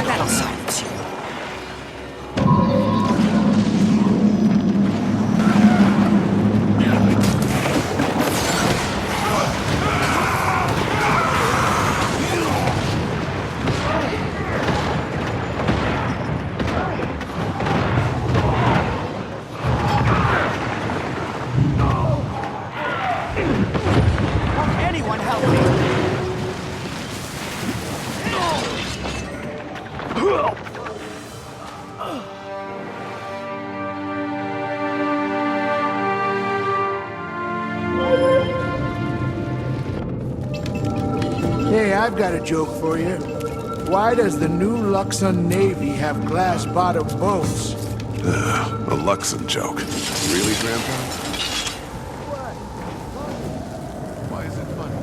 That'll silence you. Anyone help me? Hey, I've got a joke for you. Why does the new Luxon Navy have glass-bottom boats? A Luxon joke. Really, Grandpa? Why is it funny?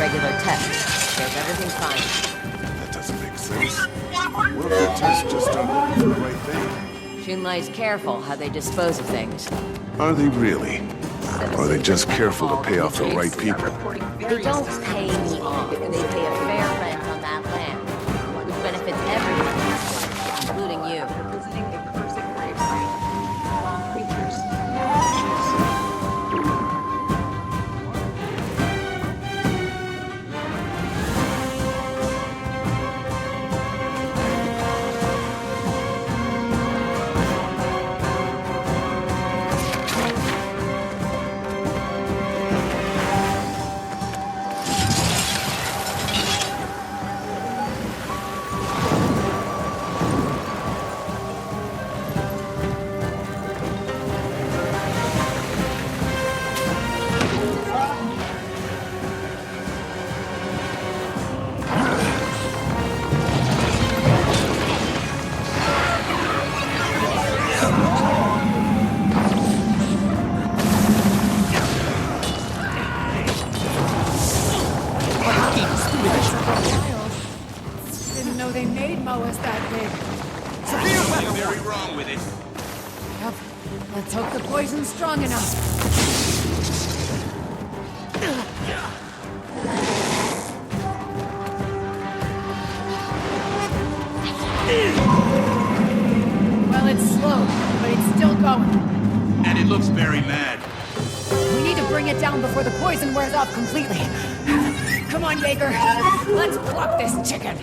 regular tests. Says everything's fine. That doesn't make sense. What if the tests just don't prove the right thing? Xunlei's careful how they dispose of things. Are they really? Or are they just careful to pay off the right people? They don't pay me off. They pay a fair rent on that land, which benefits everyone, including you. Visiting a cursed gravesite. Creatures. Didn't know they made Moas that big. Something very wrong with it. Yep. Let's hope the poison's strong enough. Well, it's slow, but it's still going. And it looks very mad. We need to bring it down before the poison wears off completely. Come on, Jaeger. Let's pluck this chicken.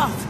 tough.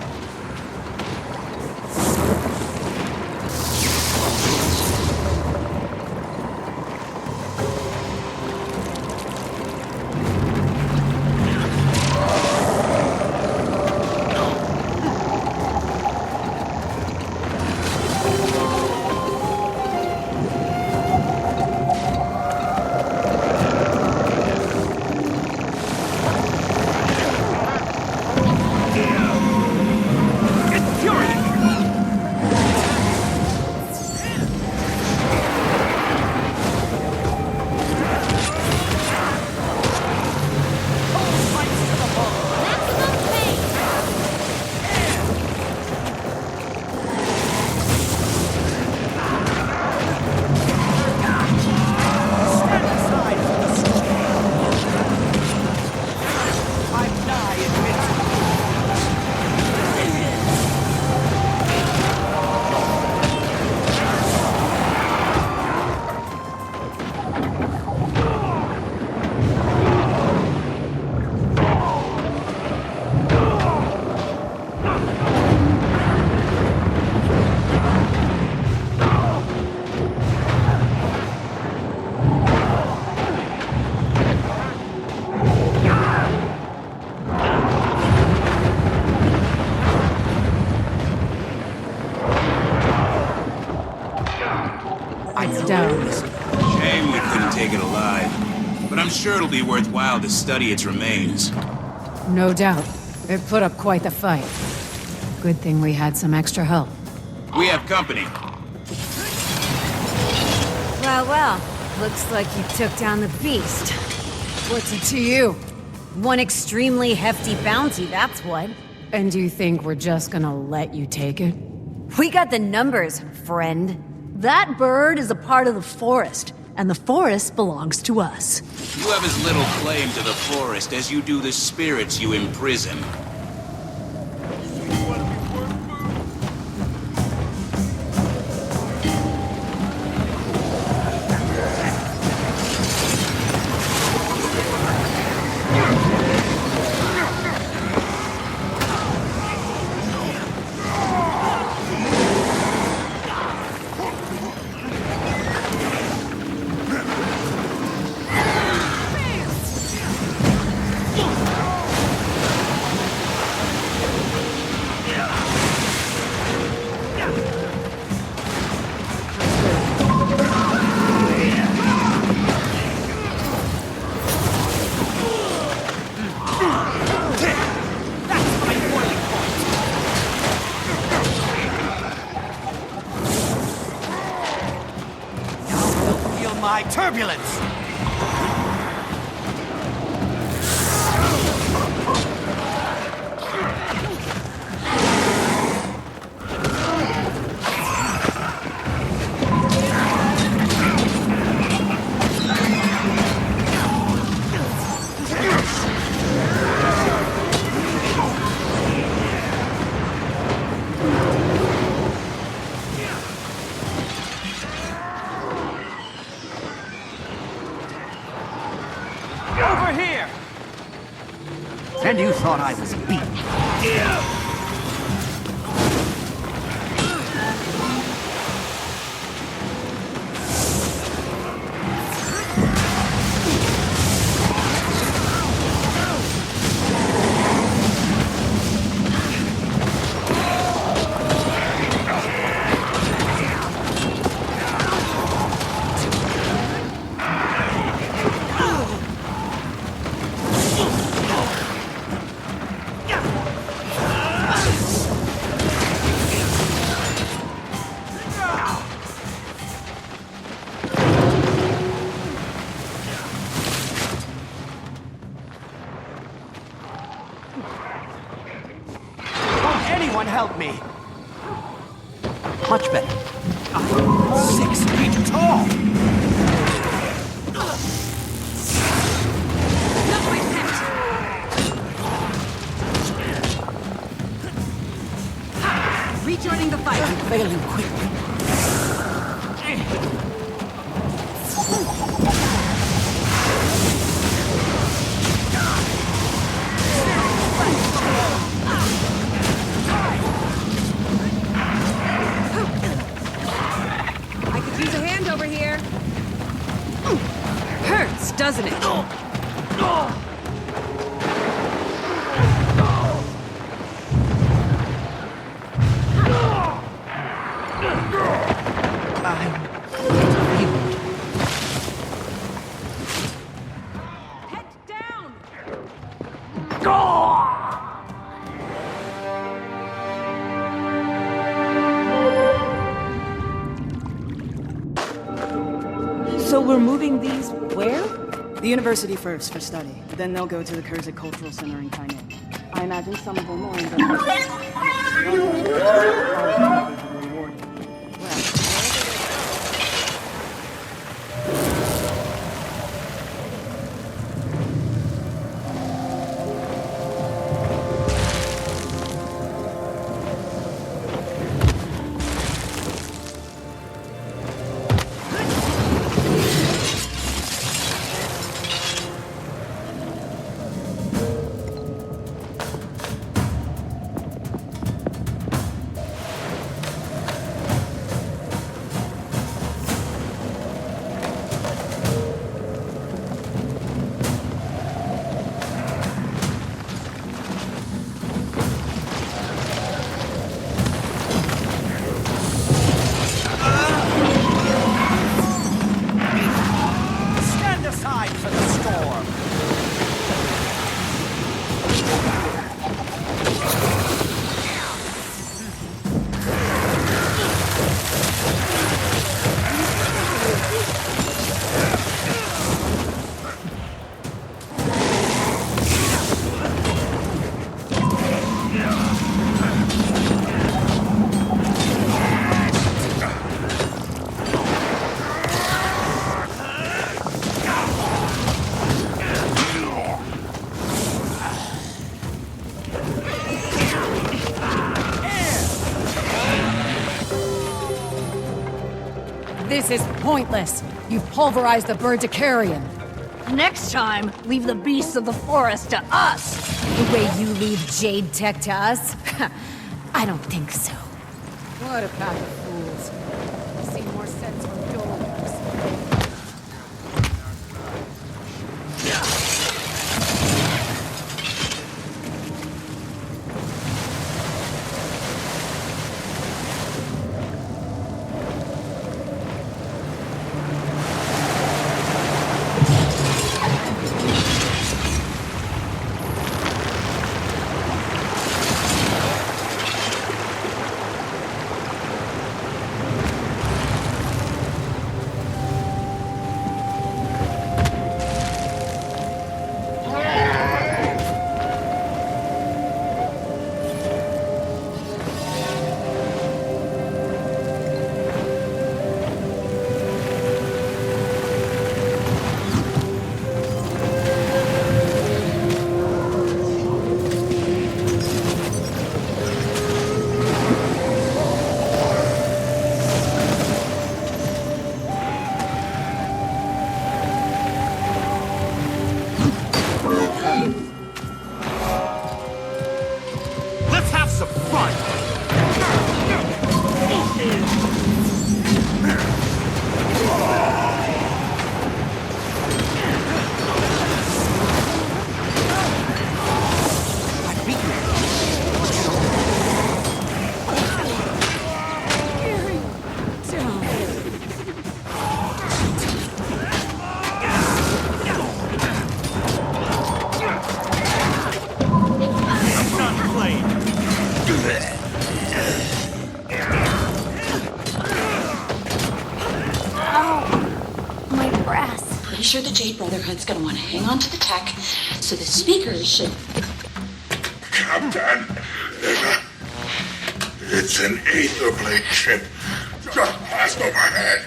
It's down. Shame we couldn't take it alive. But I'm sure it'll be worthwhile to study its remains. No doubt. It put up quite the fight. Good thing we had some extra help. We have company. Well, well. Looks like you took down the beast. What's it to you? One extremely hefty bounty, that's what. And do you think we're just gonna let you take it? We got the numbers, friend. That bird is a part of the forest, and the forest belongs to us. You have as little claim to the forest as you do the spirits you imprison. My turbulence! Over here! And you thought I was beaten. Anyone help me? Much better. I'm 6 feet tall! Rejoining the fight. I'm failing quickly. doesn't it? Head down! So we're moving these where? The university first for study. Then they'll go to the Kurzuk Cultural Center in Kaineng. I imagine some of them will end up... Stand aside for the storm. This is pointless. You've pulverized the bird to carrion. Next time, leave the beasts of the forest to us. The way you leave Jade Tech to us? I don't think so. What a pack of fools. I see more sense from dogs. Let's have some fun. I beat you. I'm not playing. My breast. Pretty sure the Jade Brotherhood's gonna want to hang on to the tech, so the speakers should... Captain, it's an Aetherblade ship just passed overhead.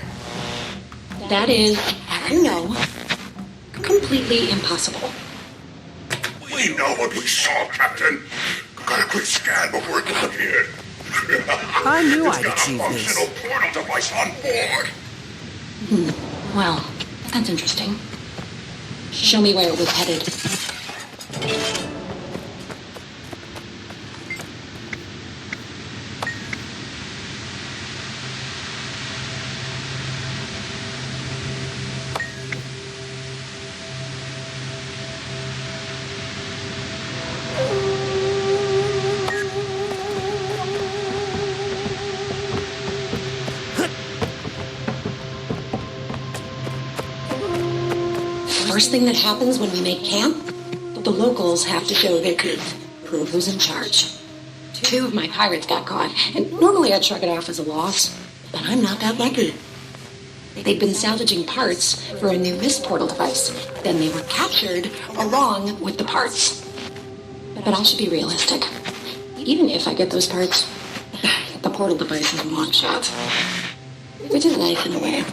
That is, as you know, completely impossible. We know what we saw, Captain. Got a quick scan before it disappeared. I knew It's I'd got achieve a this. functional portal device on board. Well, that's interesting. Show me where it was headed. first thing that happens when we make camp, the locals have to show their teeth, prove who's in charge. 2 of my pirates got caught, and normally I'd shrug it off as a loss, but I'm not that lucky. They'd been salvaging parts for a new mist portal device. Then they were captured along with the parts. But I should be realistic. Even if I get those parts, the portal device is a long shot. Which is life in a way.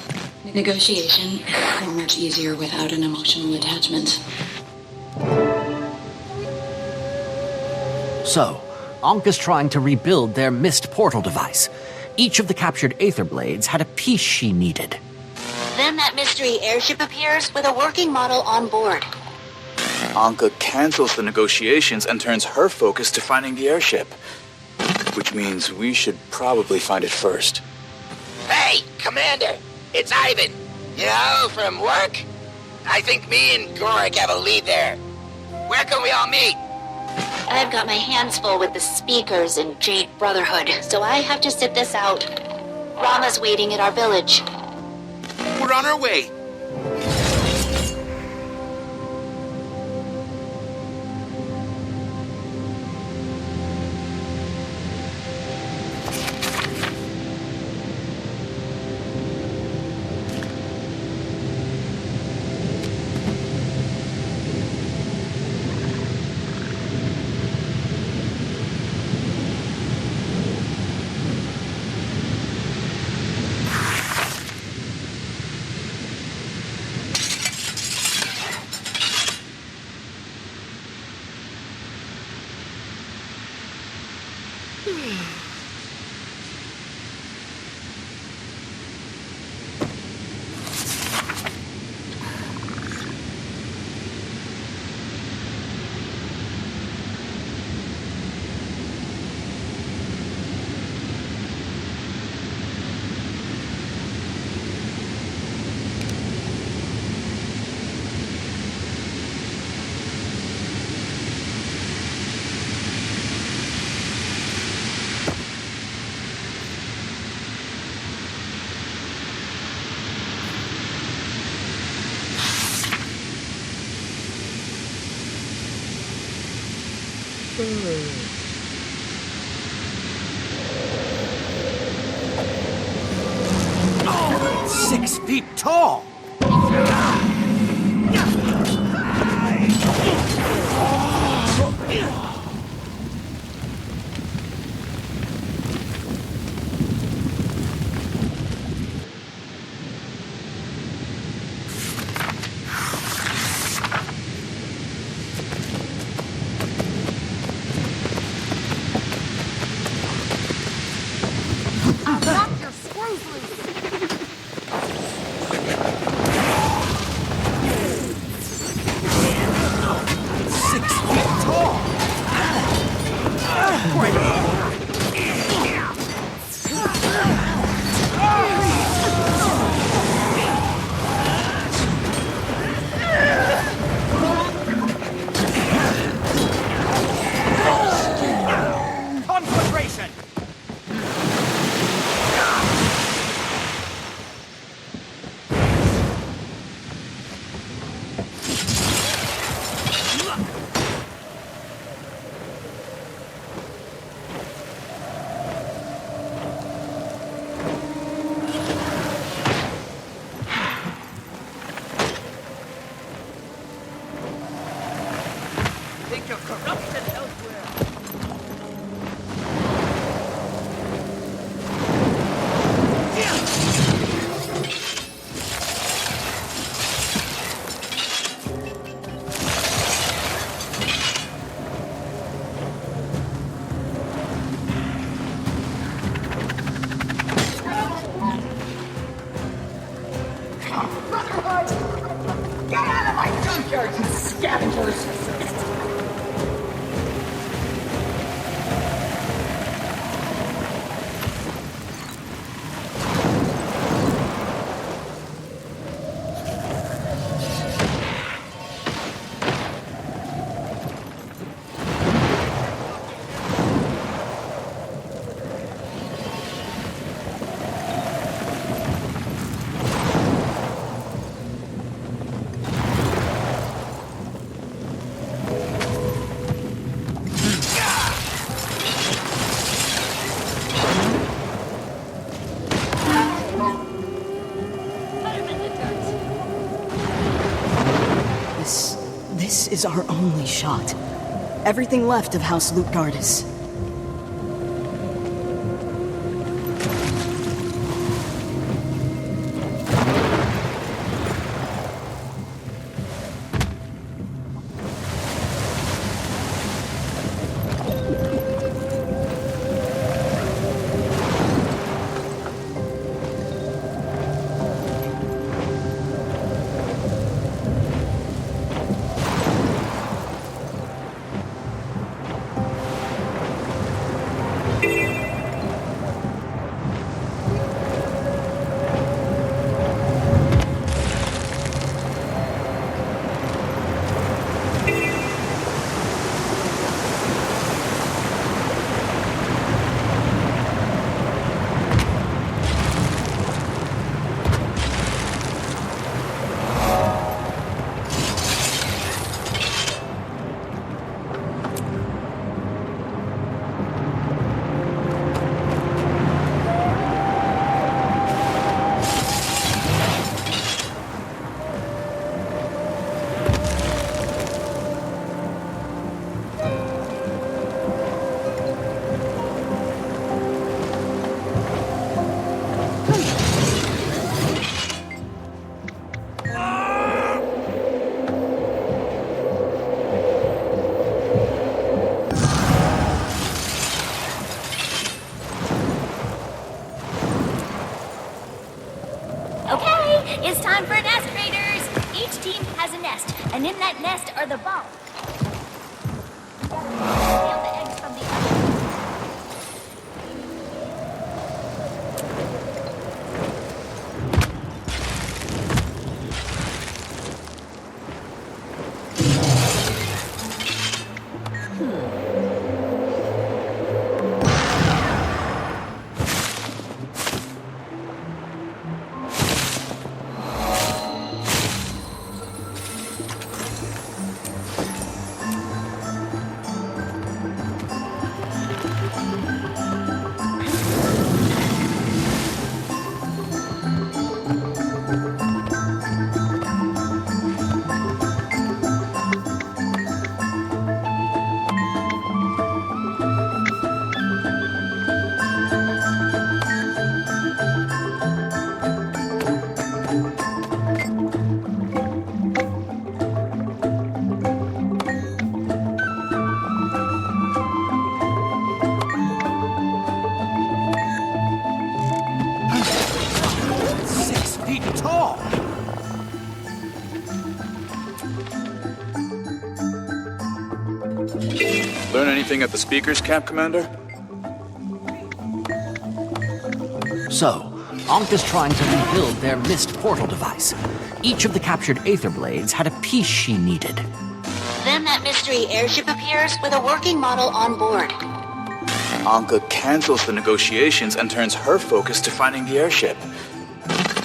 Negotiation is much easier without an emotional attachment. So, Ankh is trying to rebuild their mist portal device. Each of the captured Aether Blades had a piece she needed. Then that mystery airship appears with a working model on board. Anka cancels the negotiations and turns her focus to finding the airship. Which means we should probably find it first. Hey, Commander! It's Ivan! You know, from work? I think me and Gorik have a lead there. Where can we all meet? I've got my hands full with the speakers in Jade Brotherhood, so I have to sit this out. Rama's waiting at our village. We're on our way. Oh, 6 feet tall! is our only shot. Everything left of House Lutgardis. It's time for Nest Raiders! Each team has a nest, and in that nest are the bombs. Steal the eggs from the other. Learn anything at the speakers camp, Commander? So, Ankh is trying to rebuild their mist portal device. Each of the captured Aether Blades had a piece she needed. Then that mystery airship appears with a working model on board. Anka cancels the negotiations and turns her focus to finding the airship.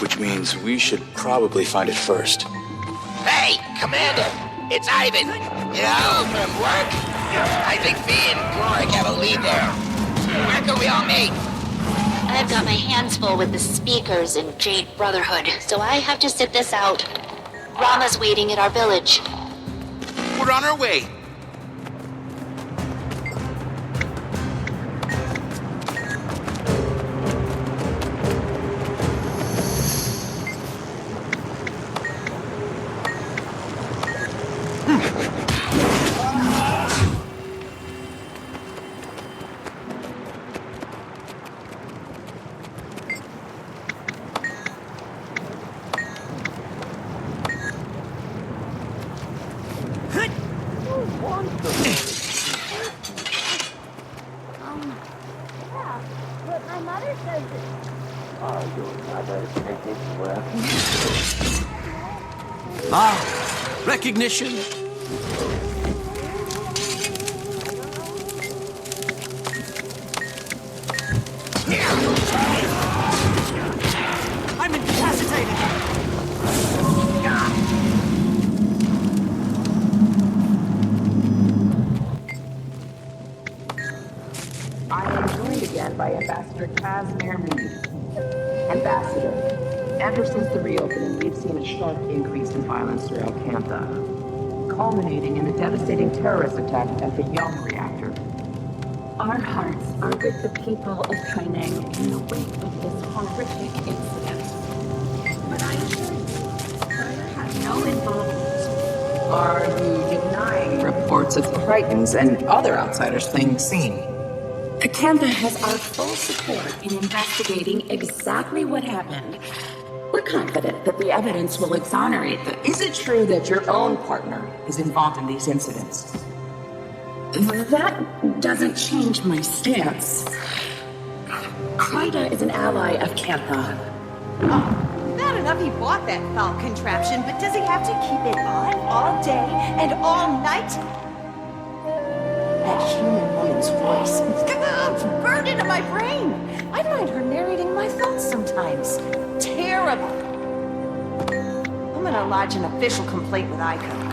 Which means we should probably find it first. Hey, Commander! It's Ivan! You know, from work? I think me and Gorik have a lead there. Where can we all meet? I've got my hands full with the speakers in Jade Brotherhood, so I have to sit this out. Rama's waiting at our village. We're on our way. Ah, recognition. I'm incapacitated. I am joined again by Ambassador Casimir Meade. Ambassador, ever since the reopening, we've seen a sharp increase in violence throughout Cantha. culminating in the devastating terrorist attack at the Young reactor. Our hearts are with the people of Kaineng in the wake of this horrific incident. But I assure you, Carter has no involvement. Are you denying reports of the Tritons and other outsiders fleeing the scene? Acantha has our full support in investigating exactly what happened. We're confident that the evidence will exonerate them. Is it true that your own partner is involved in these incidents? That doesn't change my stance. Kryda is an ally of Cantha. Oh, bad enough he bought that foul contraption, but does he have to keep it on all day and all night? That human woman's voice, it's burned into my brain. I find her narrating my thoughts sometimes. Terrible. I'm gonna lodge an official complaint with Ico.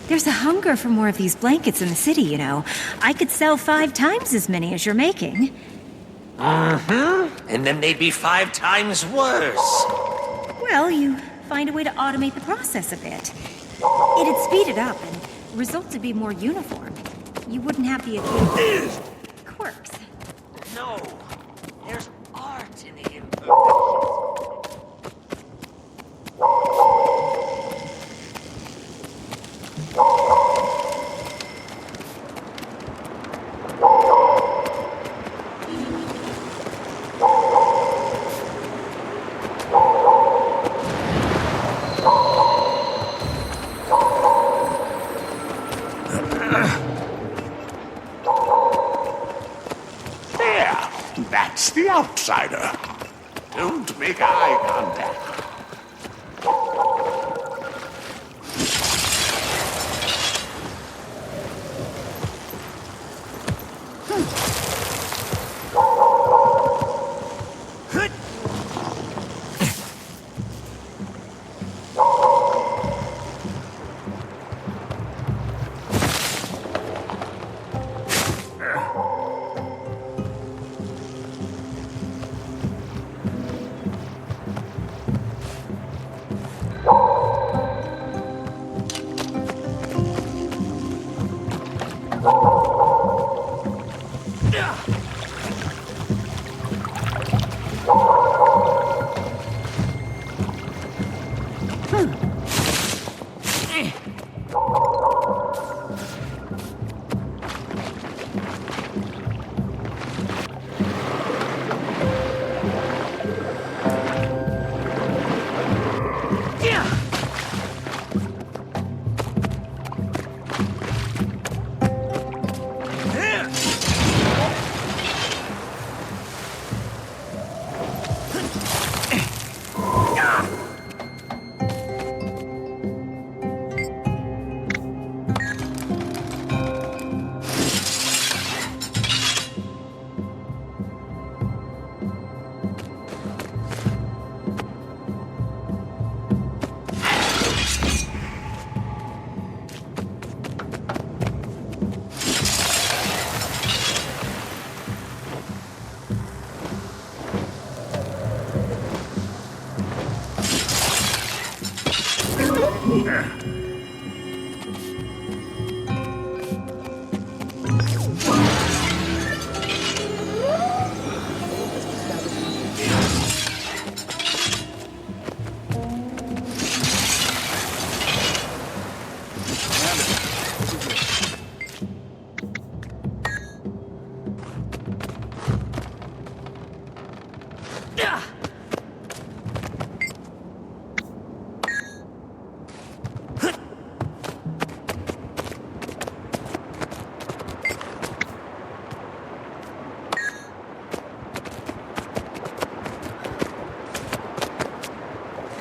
There's a hunger for more of these blankets in the city, you know. I could sell 5 times as many as you're making. And then they'd be 5 times worse. Well, you find a way to automate the process a bit. It'd speed it up, and results would be more uniform. You wouldn't have the occasional quirks. No, there's art in the imperfections. That's the outsider. Don't make eye contact.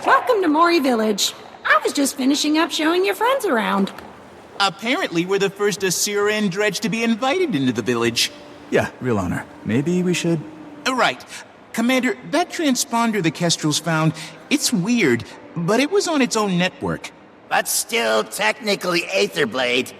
Welcome to Mori Village. I was just finishing up showing your friends around. Apparently, we're the first Asura and Dredge to be invited into the village. Yeah, real honor. Maybe we should... Right. Commander, that transponder the Kestrels found, it's weird, but it was on its own network. But still technically Aetherblade.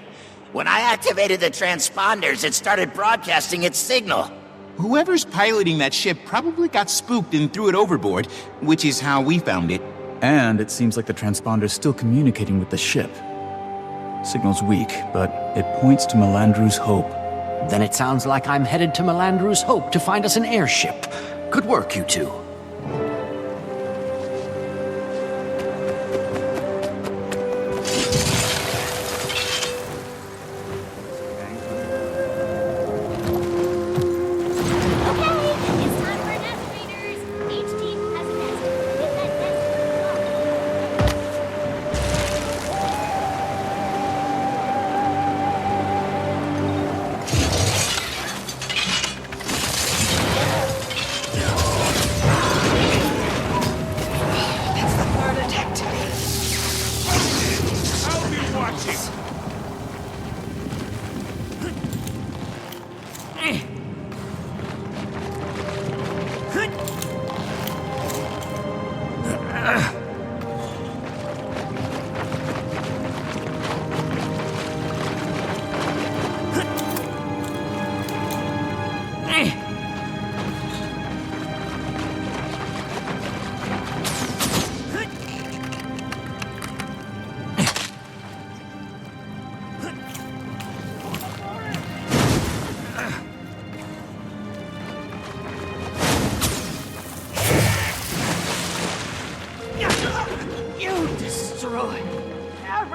When I activated the transponders, it started broadcasting its signal. Whoever's piloting that ship probably got spooked and threw it overboard, which is how we found it. And it seems like the transponder's still communicating with the ship. Signal's weak, but it points to Melandru's Hope. Then it sounds like I'm headed to Melandru's Hope to find us an airship. Good work, you two.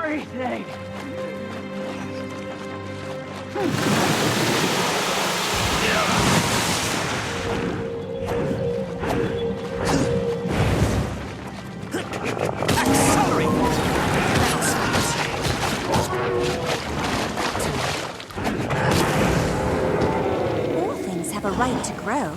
Everything! All things have a right to grow.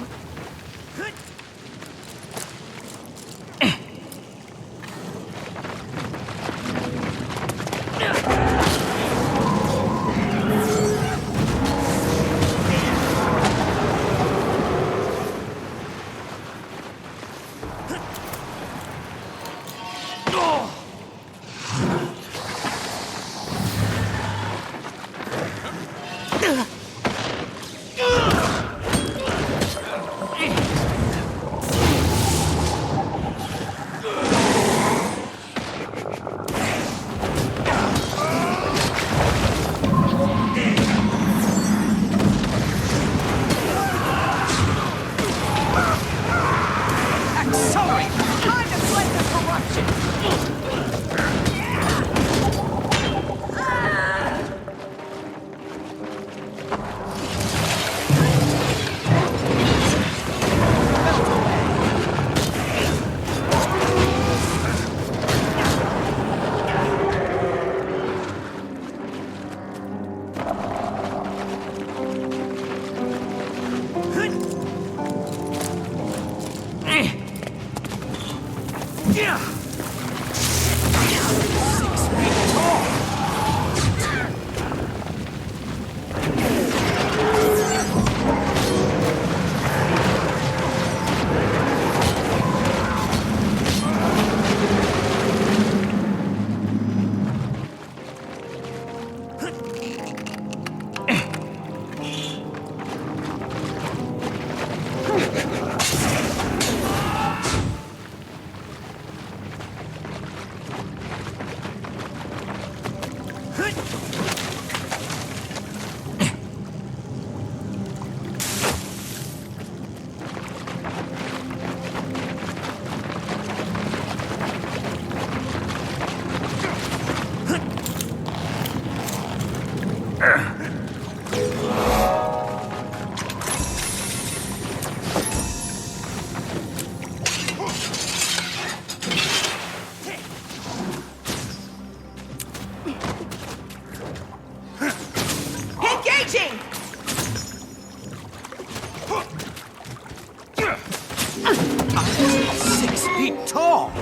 feet tall.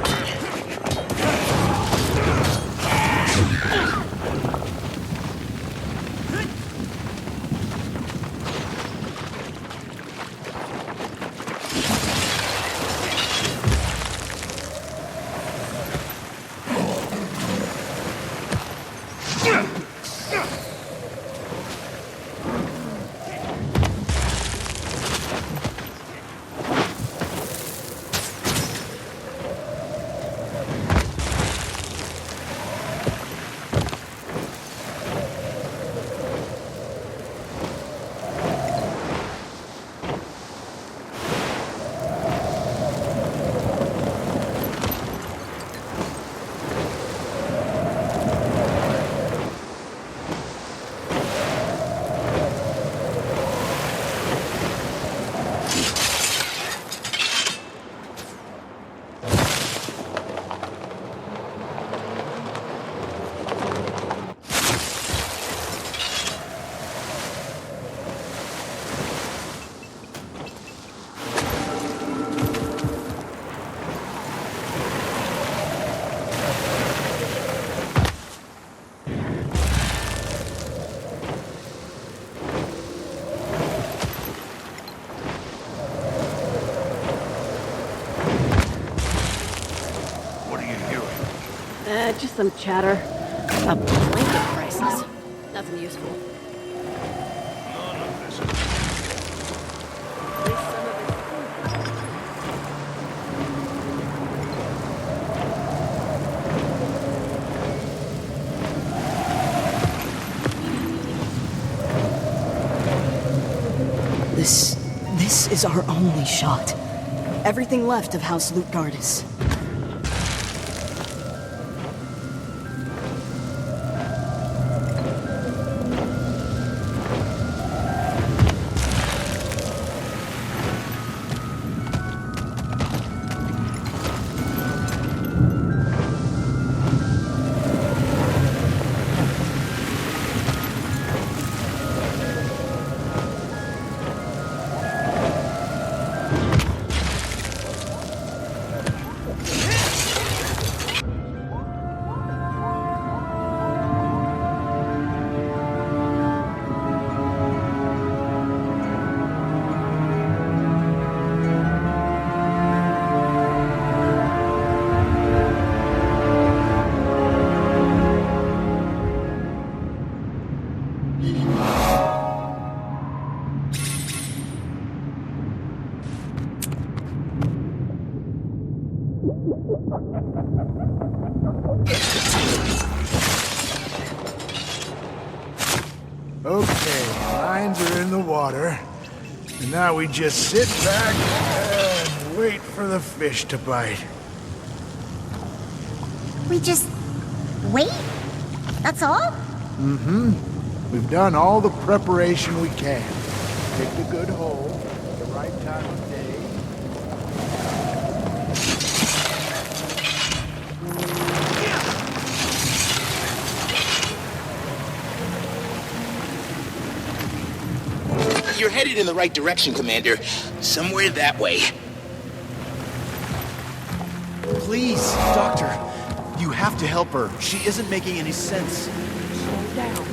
Just some chatter. A blanket crisis. Nothing useful. This is our only shot. Everything left of House Lutgardis. Okay, lines are in the water. And now we just sit back and wait for the fish to bite. We just wait? That's all? Mm-hmm. We've done all the preparation we can. Picked a good hole, the right time of day. You're headed in the right direction, Commander. Somewhere that way. Please, Doctor. You have to help her. She isn't making any sense. Slow down.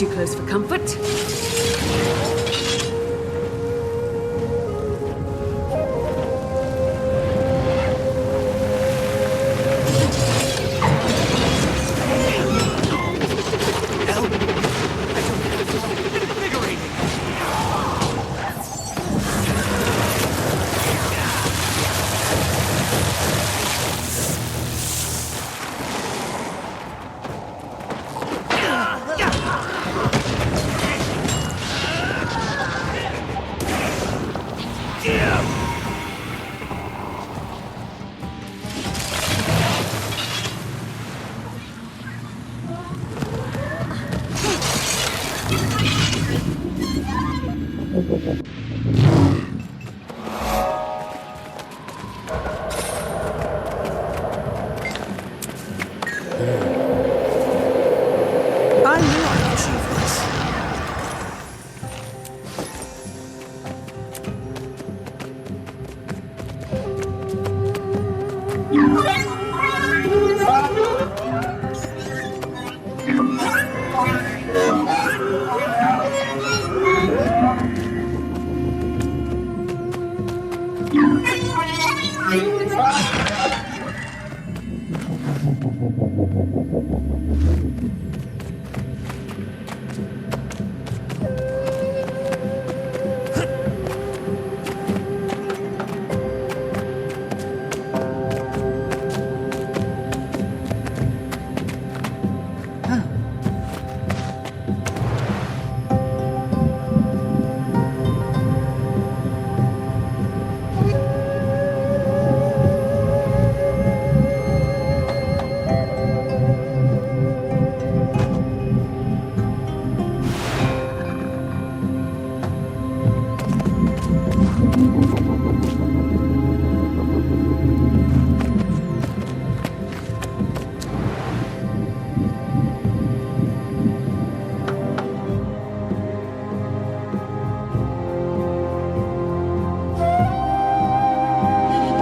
too close for comfort. I knew I could achieve this.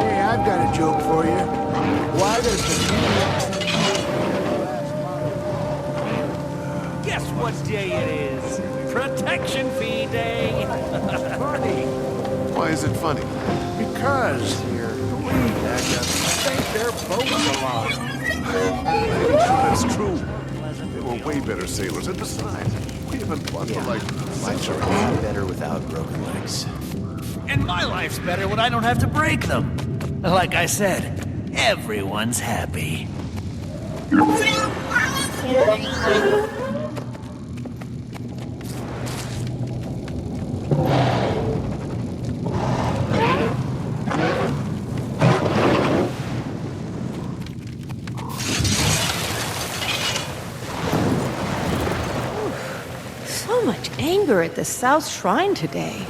Hey, I've got a joke for you. Why does the Guess what day it is? Protection Fee Day! funny? Why is it funny? Because the weed backups think their boats along. That's true. They were way better sailors, and besides, we haven't fought for like centuries. Better without broken legs. And my life's better when I don't have to break them. Like I said, everyone's happy. So much anger at the South Shrine today.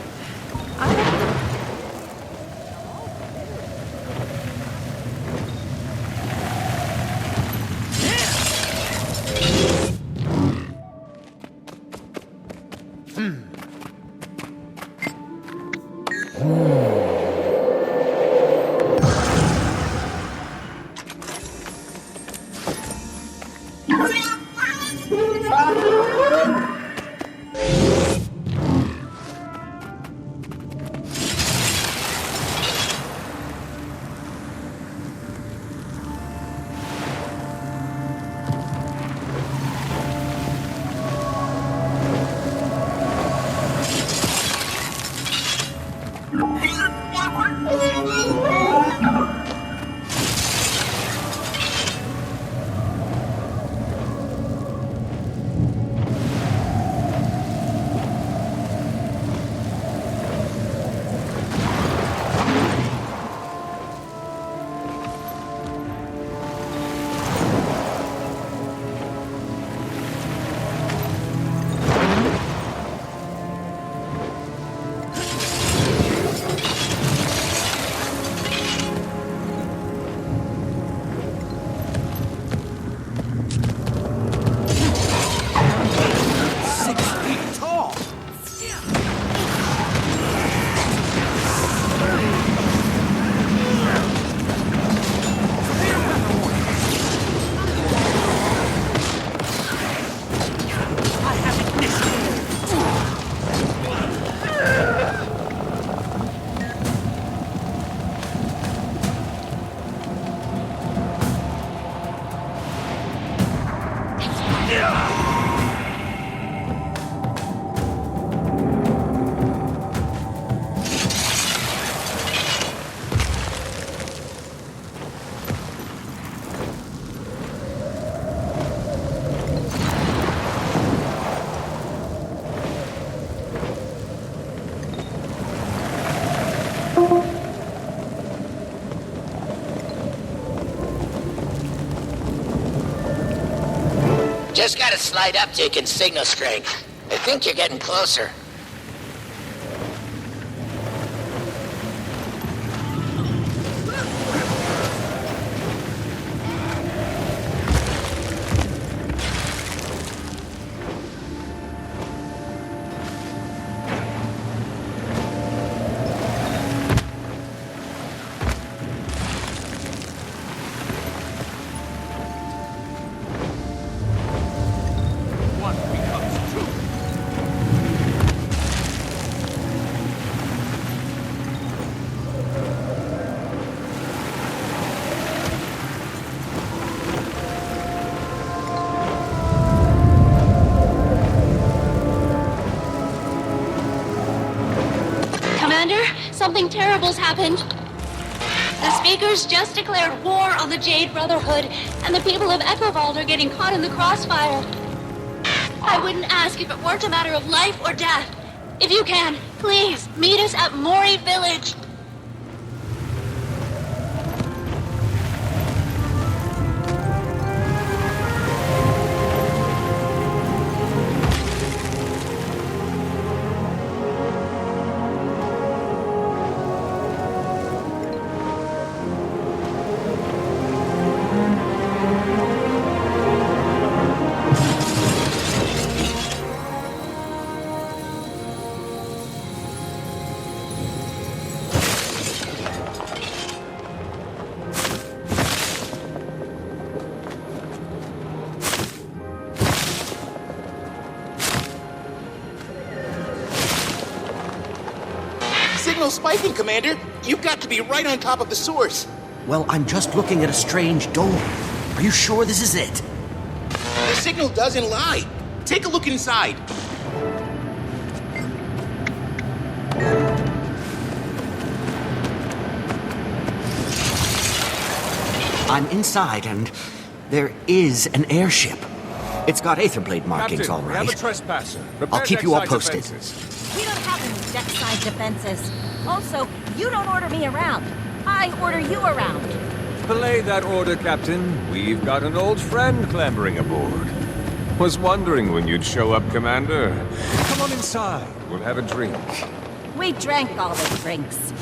Just got a slight uptick in signal strength. I think you're getting closer. Commander, something terrible's happened. The speakers just declared war on the Jade Brotherhood, and the people of Echovault are getting caught in the crossfire. I wouldn't ask if it weren't a matter of life or death. If you can, please, meet us at Mori Village. Signal spiking, Commander. You've got to be right on top of the source. Well, I'm just looking at a strange door. Are you sure this is it? The signal doesn't lie. Take a look inside. I'm inside, and there is an airship. It's got Aetherblade markings, Captain, all we right. have a trespasser. I'll keep you all posted. We don't have any deckside defenses. Also, you don't order me around. I order you around. Belay that order, Captain. We've got an old friend clambering aboard. Was wondering when you'd show up, Commander. Come on inside. We'll have a drink. We drank all the drinks.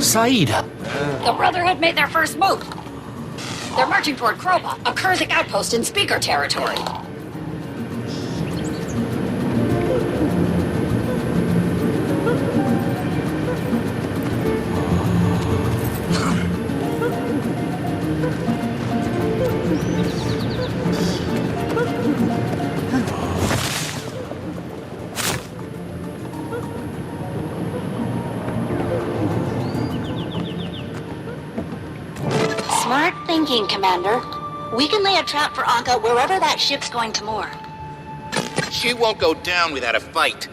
Saida! The Brotherhood made their first move. They're marching toward Kroba, a Kurzik outpost in Speaker territory. Smart thinking, Commander. We can lay a trap for Anka wherever that ship's going to moor. She won't go down without a fight.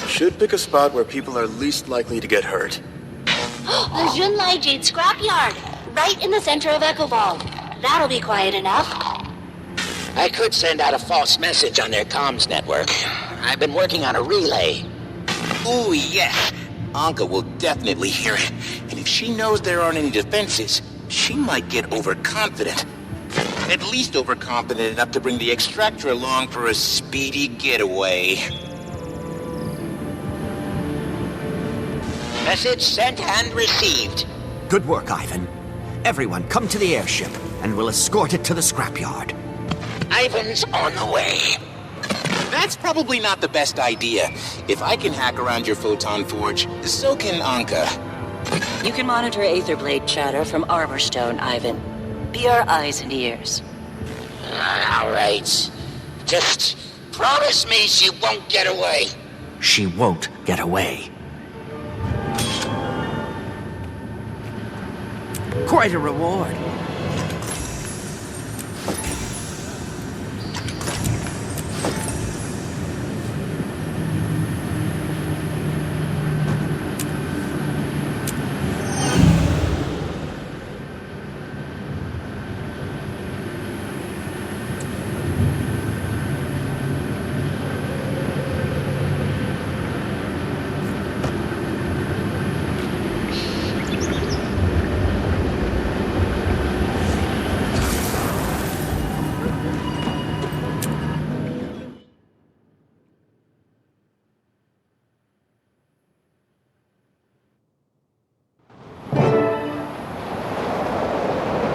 Should pick a spot where people are least likely to get hurt. The Junlai Jade scrapyard, right in the center of Echovault. That'll be quiet enough. I could send out a false message on their comms network. I've been working on a relay. Ooh, yes. Anka will definitely hear it. And if she knows there aren't any defenses, she might get overconfident. At least overconfident enough to bring the extractor along for a speedy getaway. Message sent and received. Good work, Ivan. Everyone, come to the airship, and we'll escort it to the scrapyard. Ivan's on the way. That's probably not the best idea. If I can hack around your photon forge, so can Anka. You can monitor Aetherblade chatter from Armorstone, Ivan. Be our eyes and ears. All right. Just promise me she won't get away. She won't get away. Quite a reward.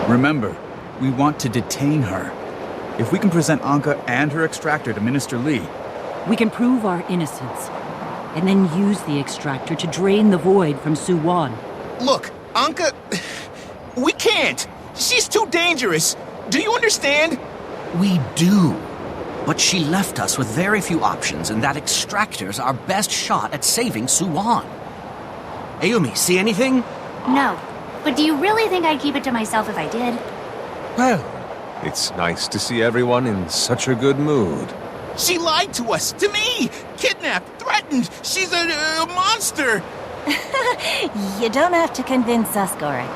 Remember, we want to detain her. If we can present Anka and her extractor to Minister Lee, we can prove our innocence, and then use the extractor to drain the void from Suwon. Look, Anka... We can't! She's too dangerous! Do you understand? We do. But she left us with very few options, and that extractor's our best shot at saving Suwon. Ayumi, see anything? No. But do you really think I'd keep it to myself if I did? Well, it's nice to see everyone in such a good mood. She lied to us, to me! Kidnapped, threatened! She's a monster! You don't have to convince us, Gorik.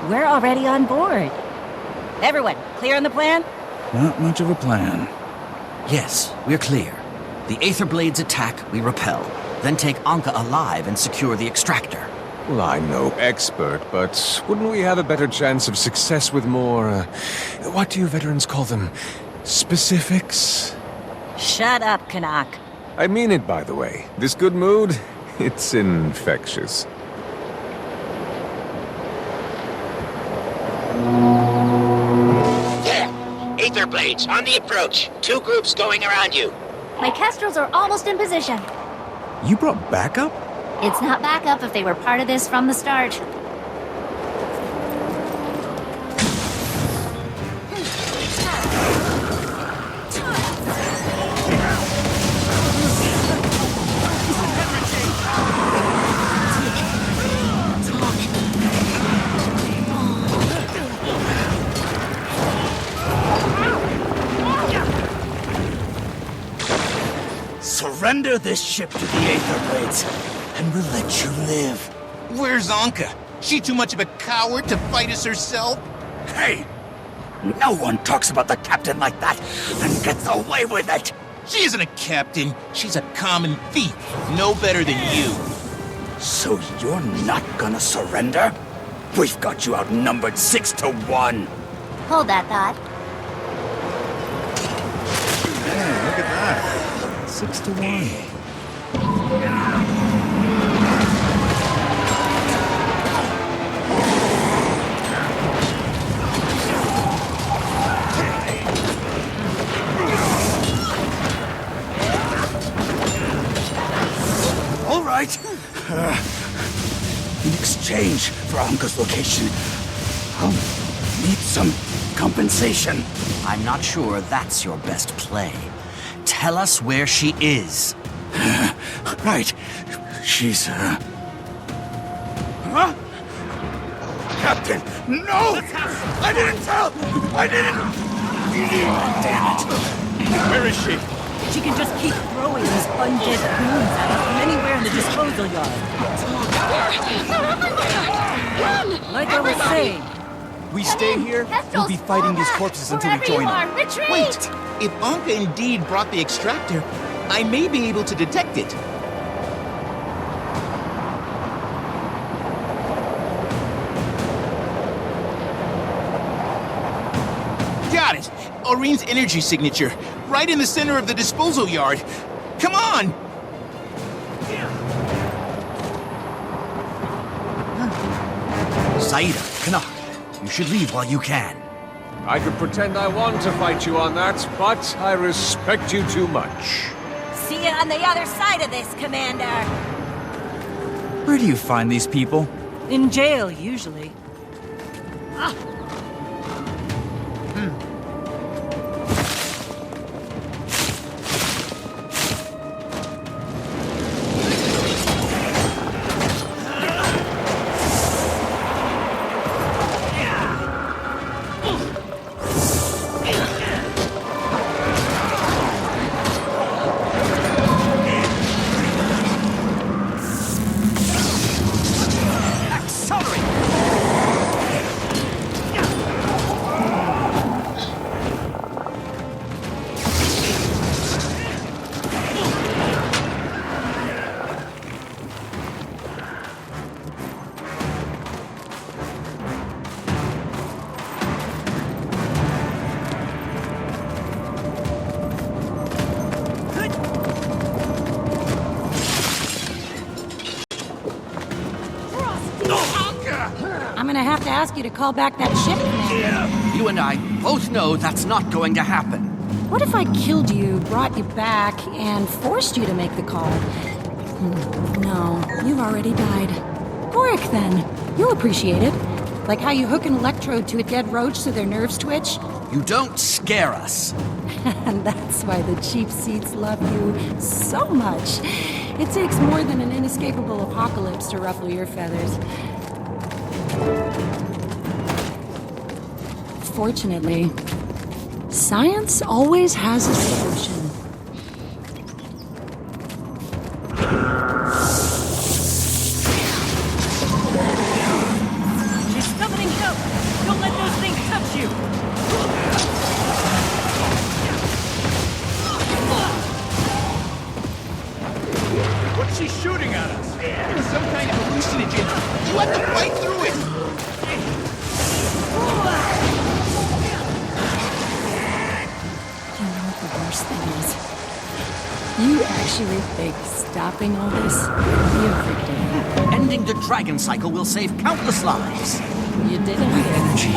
We're already on board. Everyone, clear on the plan? not much of a plan. Yes, we're clear. The Aetherblades attack, we repel. Then take Anka alive and secure the extractor. Well, I'm no expert, but wouldn't we have a better chance of success with more, what do you veterans call them? Specifics? Shut up, Canuck. I mean it, by the way. This good mood, it's infectious. There! Aetherblades, on the approach. 2 groups going around you. My Kestrels are almost in position. You brought backup? It's not backup if they were part of this from the start. Surrender this ship to the Aetherblades, and we'll let you live. Where's Anka? She too much of a coward to fight us herself? Hey! No one talks about the captain like that and gets away with it! She isn't a captain. She's a common thief. No better than you. So you're not gonna surrender? We've got you outnumbered 6-1. Hold that thought. Yeah, look at that. 6-1. All right. In exchange for Anka's location, I'll need some compensation. I'm not sure that's your best play. Tell us where she is. Right. She's, Huh? Captain, no! I didn't tell! I didn't! Damn it! Where is she? She can just keep throwing these undead goons at us from anywhere in the disposal yard. Like I was saying, We stay here, we'll be fighting these corpses until we join them. Retreat! Wait! If Anka indeed brought the extractor, I may be able to detect it. Got it! Aureen's energy signature, right in the center of the disposal yard. Come on! Saida, Canuck, you should leave while you can. I could pretend I want to fight you on that, but I respect you too much. See you on the other side of this, Commander. Where do you find these people? in jail, usually. gonna have to ask you to call back that ship, Commander. You and I both know that's not going to happen. What if I killed you, brought you back, and forced you to make the call? No, you've already died. Gorik, then. You'll appreciate it. Like how you hook an electrode to a dead roach so their nerves twitch. You don't scare us. And that's why the cheap seats love you so much. It takes more than an inescapable apocalypse to ruffle your feathers. Fortunately, science always has a solution. She's summoning help! Don't let those things touch you! What's she shooting at us? It's some kind of hallucinogen. You have to fight through it! You know what the worst thing is? You actually think stopping all this would be a victory. Ending the dragon cycle will save countless lives. You did it. My energy is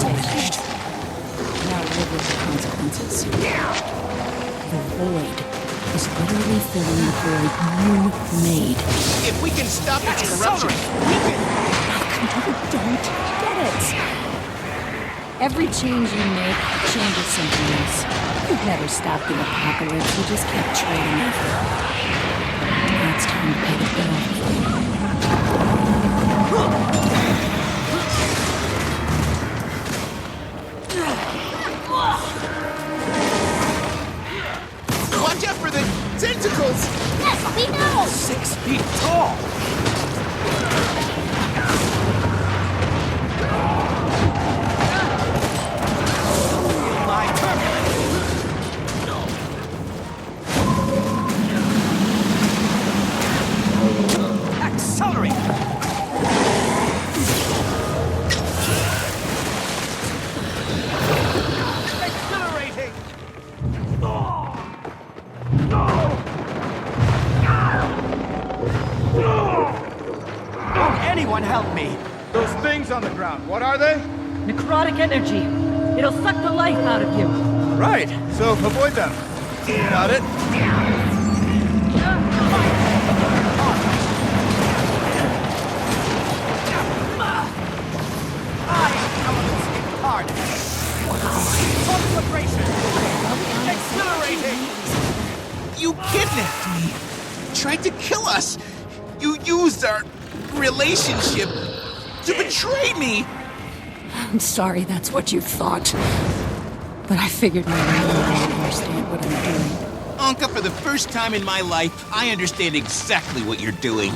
Now diminished. live with the consequences. The void is literally filling the void you made. If we can stop its corruption, we can... You don't get it. Every change you make changes something else. You've never stopped the apocalypse, you just kept trading it. Now it's time to pay the bill. Watch out for the tentacles! Yes, we know! 6 feet tall! My turbulence! Accelerate! Accelerating! Anyone help me! Those things on the ground, what are they? Necrotic energy. It'll suck the life out of you. Right, so avoid them. Got it? You kidnapped me! Tried to kill us! You used our relationship to betray me! I'm sorry that's what you thought. But I figured maybe you don't understand what I'm doing. Anka, for the first time in my life, I understand exactly what you're doing.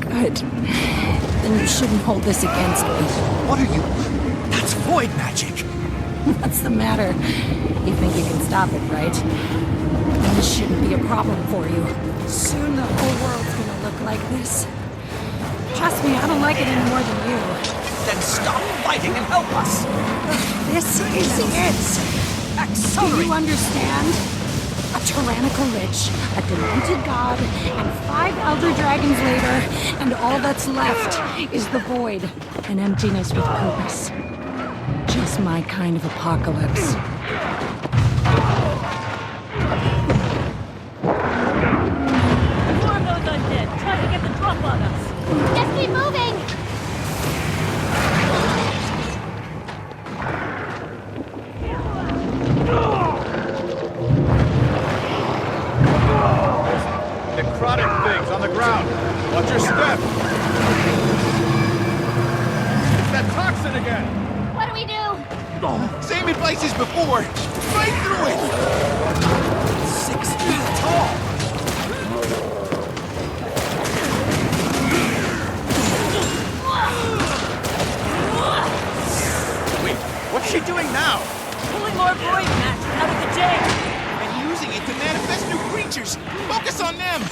Good. Then you shouldn't hold this against me. What are you? That's void magic! What's the matter? You think you can stop it, right? Then this shouldn't be a problem for you. Soon the whole world's gonna look like this. Trust me, I don't like it any more than you. Then stop fighting and help us! This is it! Accelerate! Do you understand? A tyrannical lich, a demented god, and 5 elder dragons later, and all that's left is the void. An emptiness with purpose. Just my kind of apocalypse. More of those undead. Try to get the drop on us. Just keep moving! Necrotic things on the ground. Watch your step. It's that toxin again. What do we do? Same advice as before! Fight through it! 6 feet tall! Wait, what's she doing now? Pulling more void magic out of the jade. And using it to manifest new creatures! Focus on them!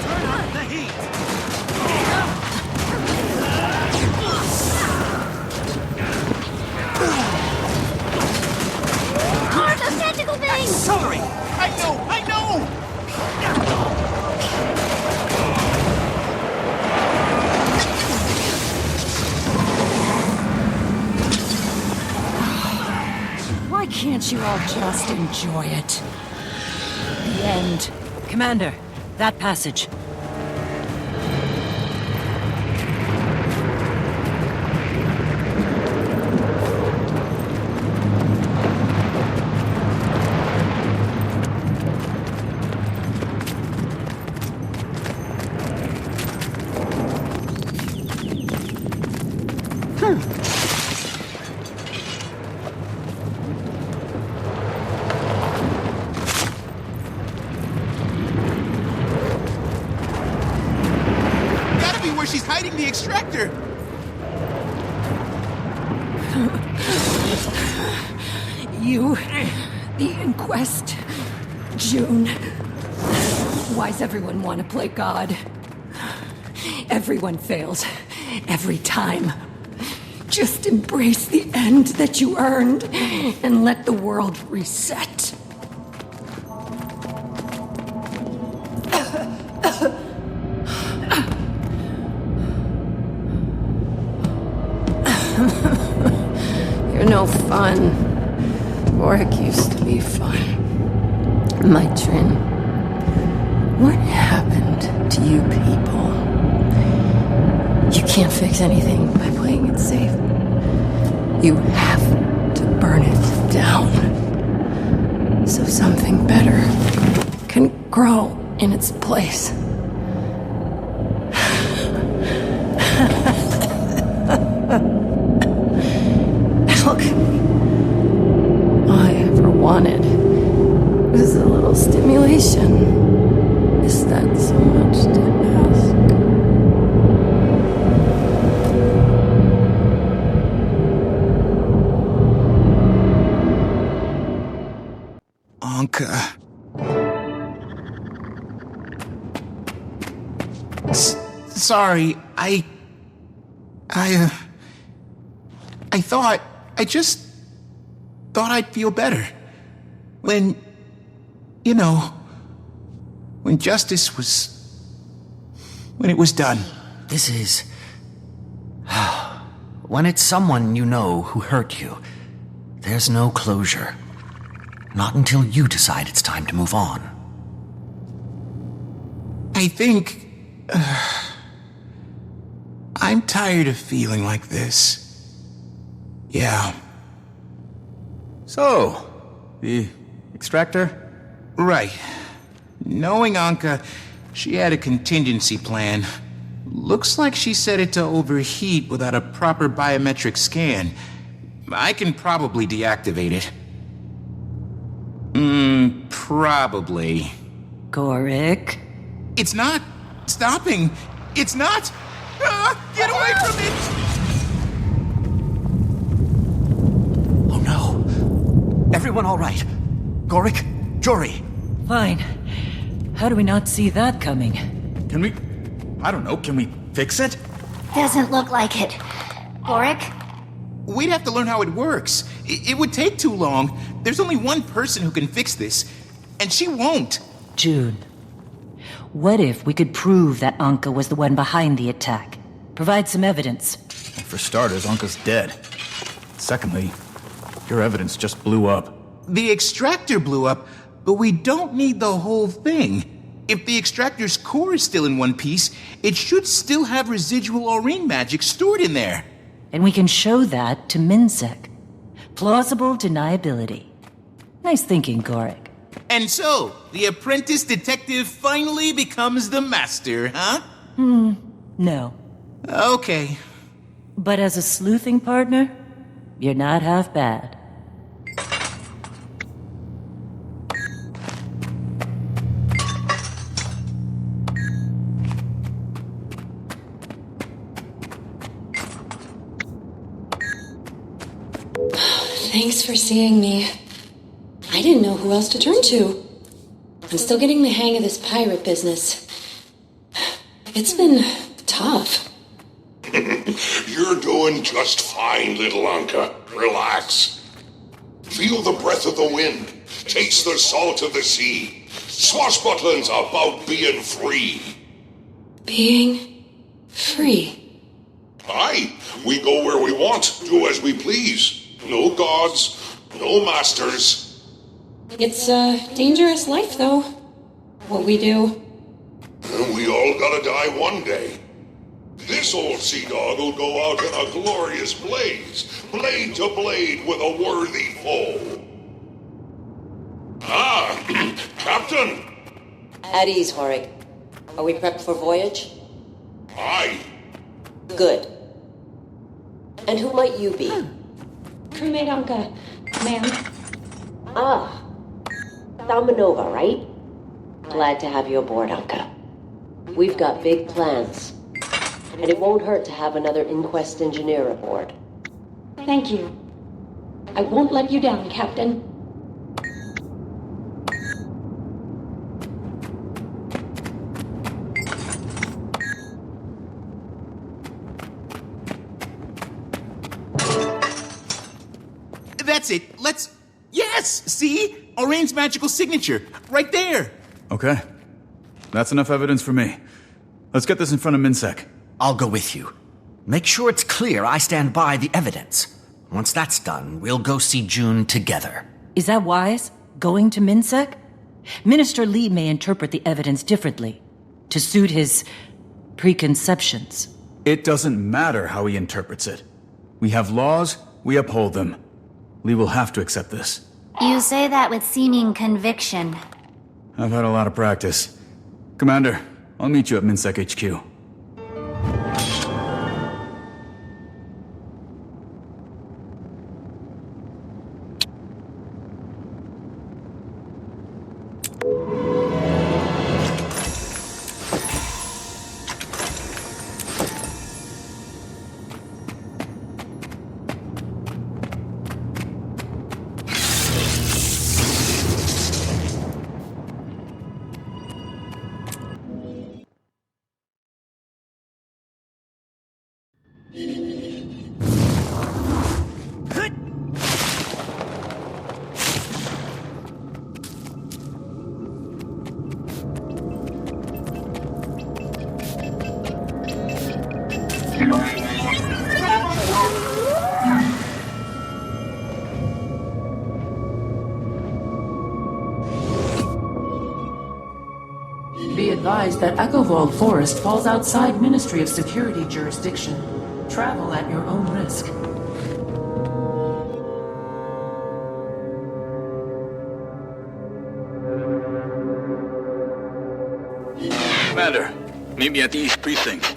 Turn on the heat! don't you all just enjoy it? The end. Commander, that passage. Gotta be where she's hiding the extractor! You, the inquest, June. Why's everyone want to play God? Everyone fails, every time. Just embrace the end that you earned and let the world reset. You're no fun. Warwick used to be fun. My Trin, what happened to you people? You can't fix anything by playing it safe. You have to burn it down so something better can grow in its place. Look, all I ever wanted was a little stimulation. Is that so much to ask? Anka. Sorry, I just thought I'd feel better. When justice was... when it was done. This is... when it's someone you know who hurt you, there's no closure. Not until you decide it's time to move on. I think... I'm tired of feeling like this. Yeah. So, the extractor? Right. Knowing Anka, she had a contingency plan. Looks like she set it to overheat without a proper biometric scan. I can probably deactivate it. Probably. Gorik? It's not stopping. It's not. Get away from it! Oh no. Everyone all right? Gorik? Jory? Fine. How do we not see that coming? Can we... I don't know, can we fix it? Doesn't look like it. Gorik? We'd have to learn how it works. It would take too long. There's only one person who can fix this, and she won't. June, what if we could prove that Anka was the one behind the attack? Provide some evidence. For starters, Anka's dead. Secondly, your evidence just blew up. The extractor blew up, but we don't need the whole thing. If the extractor's core is still in one piece, it should still have residual Aurene magic stored in there. And we can show that to Minsec. Plausible deniability. Nice thinking, Gorik. And so, the apprentice detective finally becomes the master, huh? No. Okay. But as a sleuthing partner, you're not half bad. Thanks for seeing me. I didn't know who else to turn to. I'm still getting the hang of this pirate business. It's been tough. You're doing just fine, little Anka. Relax. Feel the breath of the wind. Taste the salt of the sea. Swashbuckling's about being free. Being free. Aye, we go where we want, do as we please. No gods, No masters. It's a dangerous life, though. What we do. We all gotta die one day. This old sea dog will go out in a glorious blaze, blade to blade with a worthy foe. Ah, Captain! At ease, Horik. Are we prepped for voyage? Aye. Good. And who might you be? Crewmate Anka, ma'am. Ah. Thalmanova, right? Glad to have you aboard, Anka. We've got big plans. And it won't hurt to have another Inquest engineer aboard. Thank you. I won't let you down, Captain. That's it. Let's... Yes! See? Orion's magical signature. Right there. Okay. That's enough evidence for me. Let's get this in front of MinSec. I'll go with you. Make sure it's clear I stand by the evidence. Once that's done, we'll go see June together. Is that wise? Going to MinSec? Minister Lee may interpret the evidence differently, to suit his preconceptions. It doesn't matter how he interprets it. We have laws, we uphold them. Lee will have to accept this. You say that with seeming conviction. I've had a lot of practice. Commander, I'll meet you at MinSec HQ. Be advised that Echovold Forest falls outside Ministry of Security jurisdiction. Travel at your own risk. Commander, meet me at the East Precinct.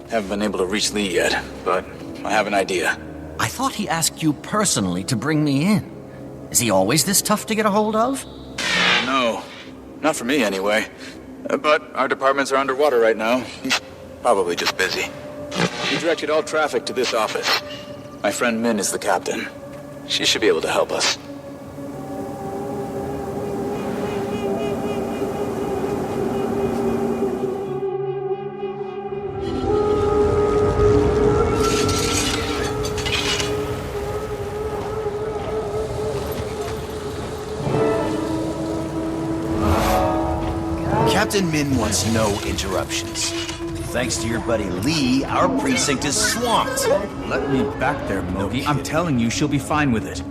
Haven't been able to reach Lee yet, but I have an idea. I thought he asked you personally to bring me in. Is he always this tough to get a hold of? No, not for me anyway. But our departments are underwater right now. He's probably just busy. He directed all traffic to this office. My friend Min is the captain. She should be able to help us. Captain Min wants no interruptions. Thanks to your buddy Lee, our precinct is swamped. Let me back there, Mogi. I'm telling you, she'll be fine with it.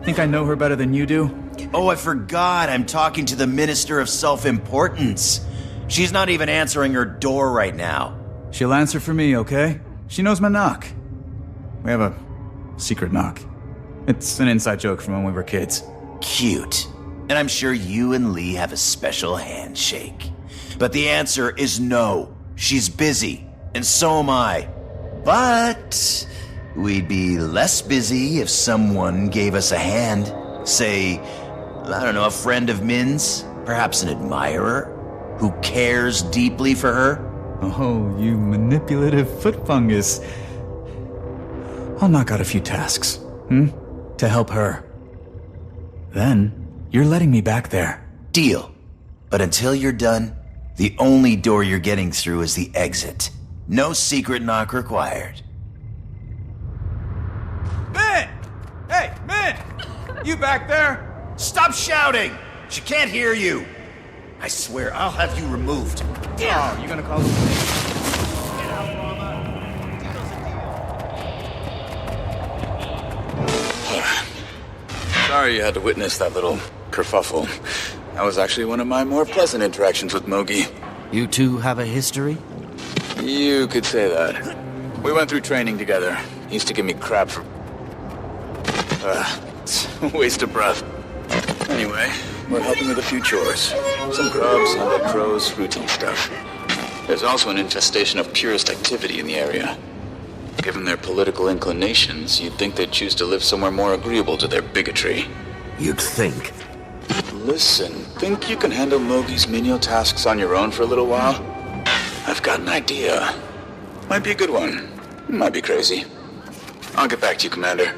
Think I know her better than you do? Oh, I forgot. I'm talking to the Minister of Self-Importance. She's not even answering her door right now. She'll answer for me, okay? She knows my knock. We have a secret knock. It's an inside joke from when we were kids. Cute. And I'm sure you and Lee have a special handshake. But the answer is no. She's busy, and so am I. But we'd be less busy if someone gave us a hand. Say, I don't know, a friend of Min's? Perhaps an admirer? Who cares deeply for her? Oh, you manipulative foot fungus. I'll knock out a few tasks, to help her. Then, you're letting me back there. Deal. But until you're done, the only door you're getting through is the exit. No secret knock required. Min! Hey, Min! You back there? Stop shouting! She can't hear you! I swear, I'll have you removed. Oh, you gonna call this? Sorry you had to witness that little kerfuffle. That was actually one of my more pleasant interactions with Mogi. You two have a history? You could say that. We went through training together. He used to give me crap for... it's a waste of breath. Anyway, we're helping with a few chores. Some grubs, hunted crows, routine stuff. There's also an infestation of purist activity in the area. Given their political inclinations, you'd think they'd choose to live somewhere more agreeable to their bigotry. You'd think. Listen, think you can handle Mogi's menial tasks on your own for a little while? I've got an idea. Might be a good one. Might be crazy. I'll get back to you, Commander.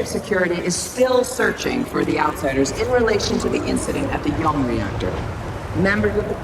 Security is still searching for the outsiders in relation to the incident at the Young reactor. Members of the...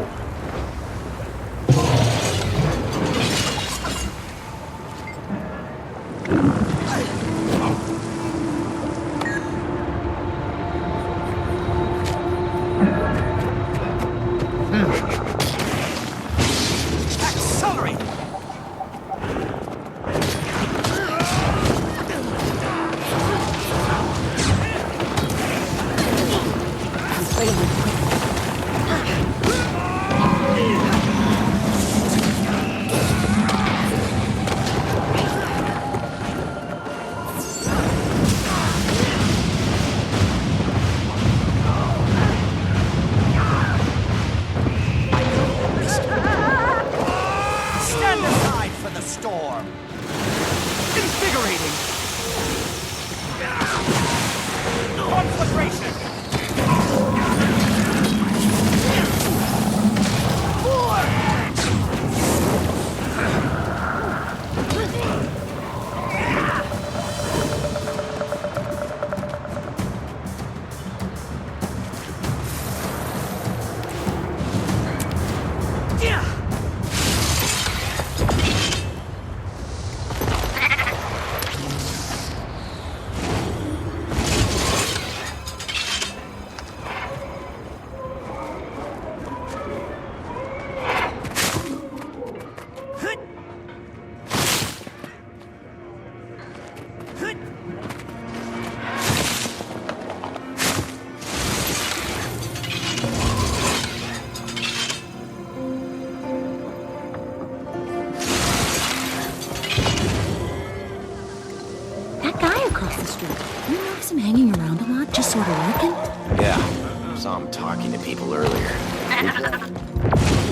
Hanging around a lot, just sort of working? Yeah, saw him talking to people earlier.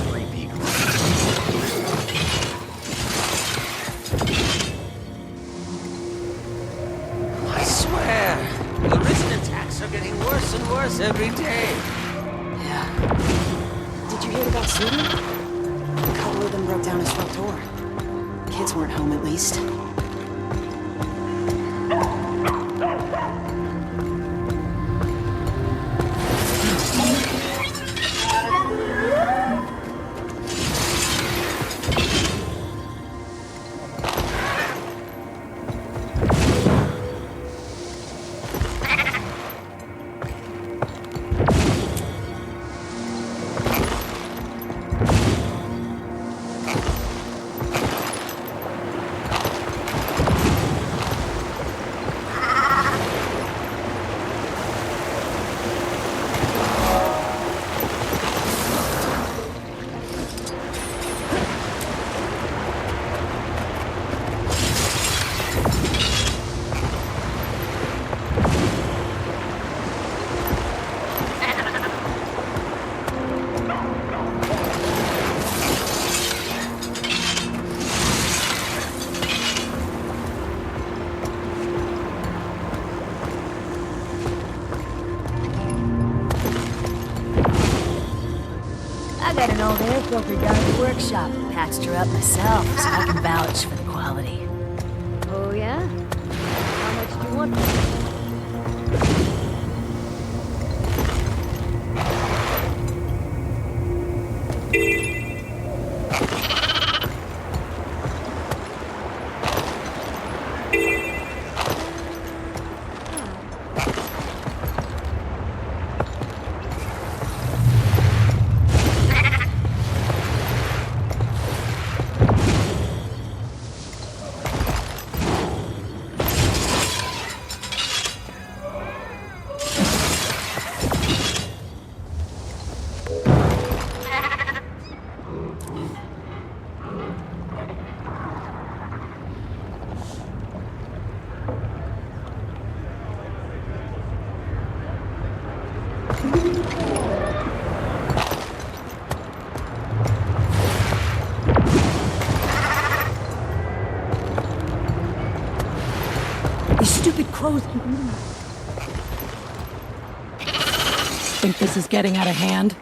Creepy. I swear, the Risen attacks are getting worse and worse every day. Yeah. Did you hear about Susan? A couple of them broke down his front door. Kids weren't home, at least. I got an old air filter down at the workshop. Patched her up myself, so I can vouch for the quality. Oh, yeah? How much do you want for it? These stupid crows. Think this is getting out of hand?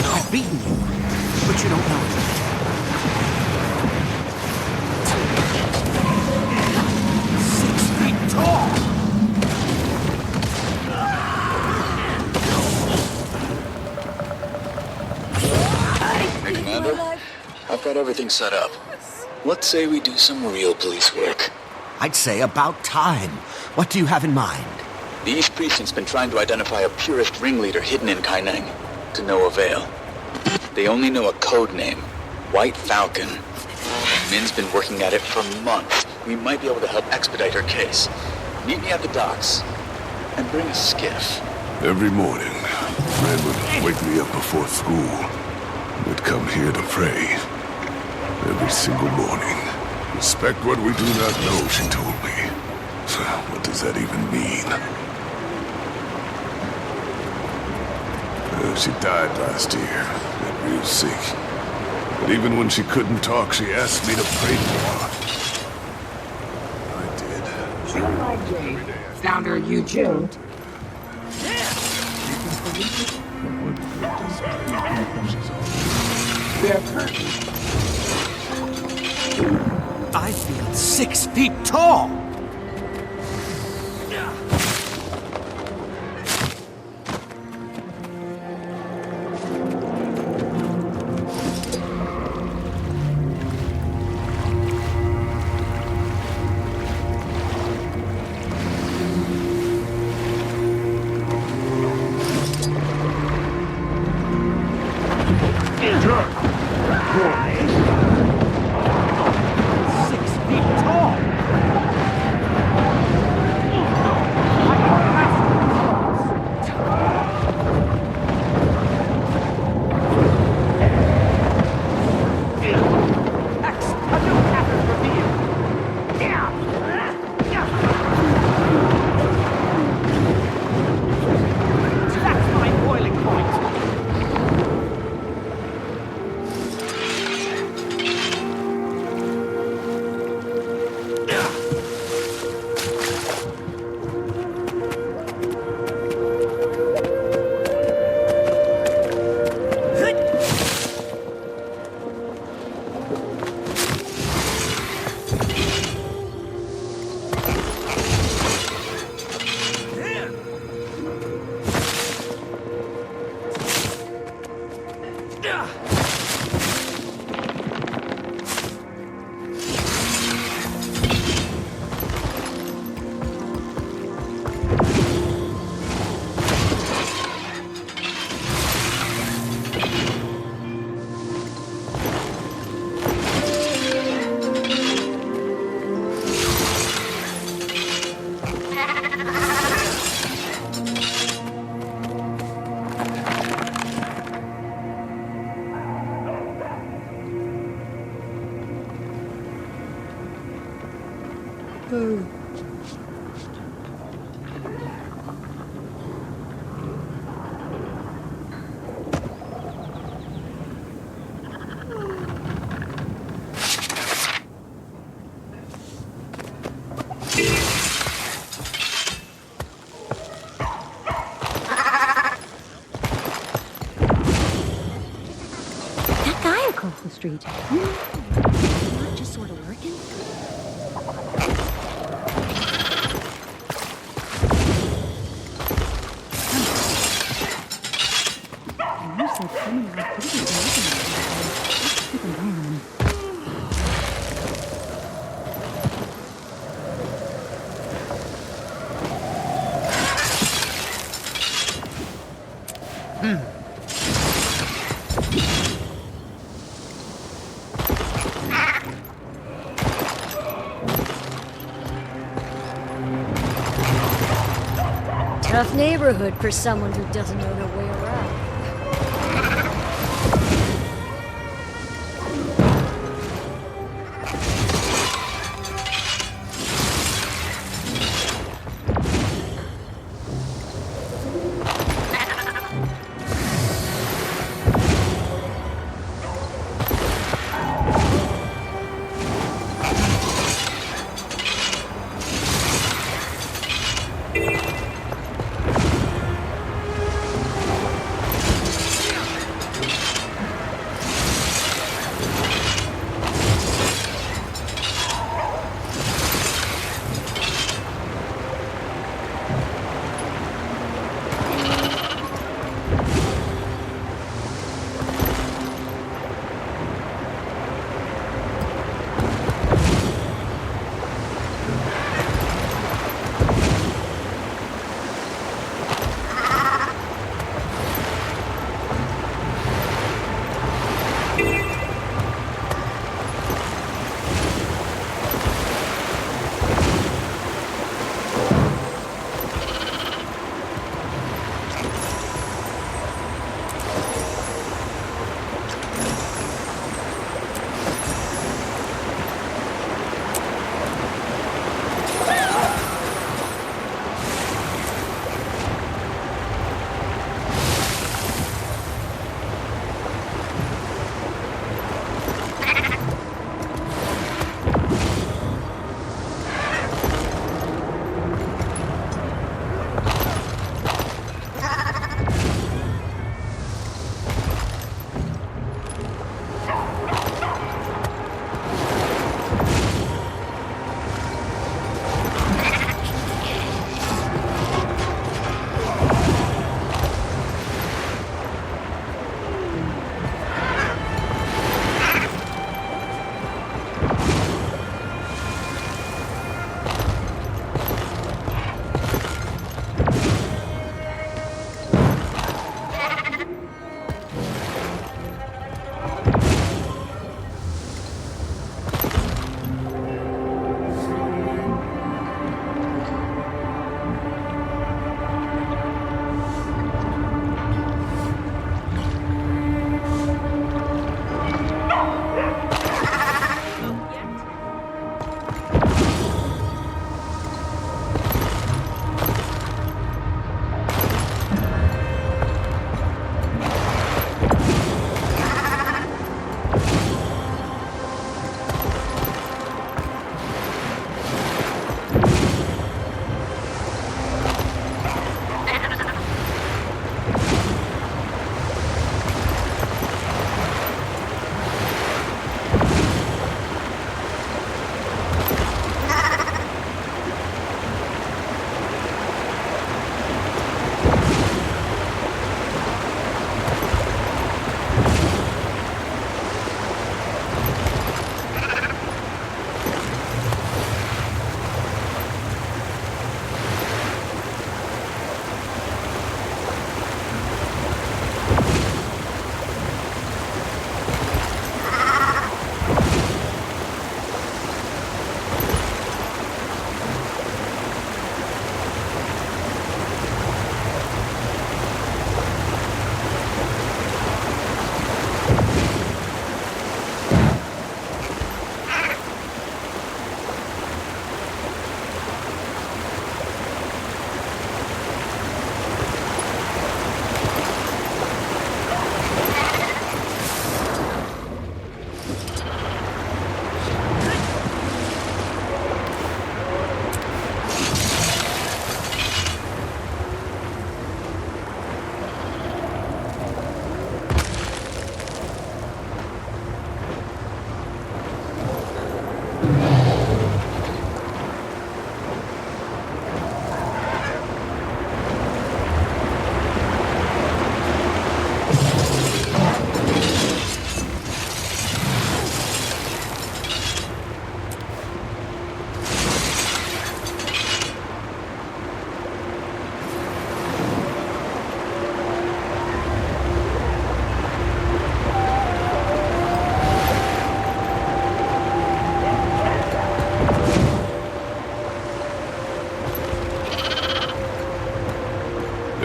I've beaten you, but you don't know it. 6 feet tall! Hey, Commander. I've got everything set up. Let's say we do some real police work. I'd say about time. What do you have in mind? The East Precinct's been trying to identify a purist ringleader hidden in Kaineng, to no avail. They only know a code name, White Falcon. Min's been working at it for months. We might be able to help expedite her case. Meet me at the docks, and bring a skiff. Every morning, Ren would wake me up before school. We'd come here to pray. Every single morning. Respect what we do not know, she told me. What does that even mean? She died last year, got real sick. But even when she couldn't talk, she asked me to pray for her. I did. June by Jade, founder of Eugene. I feel 6 feet tall! That guy across the street. Not just sort of working. I know some criminal activity is working on this. Keep an eye on him. Tough neighborhood for someone who doesn't know their way around.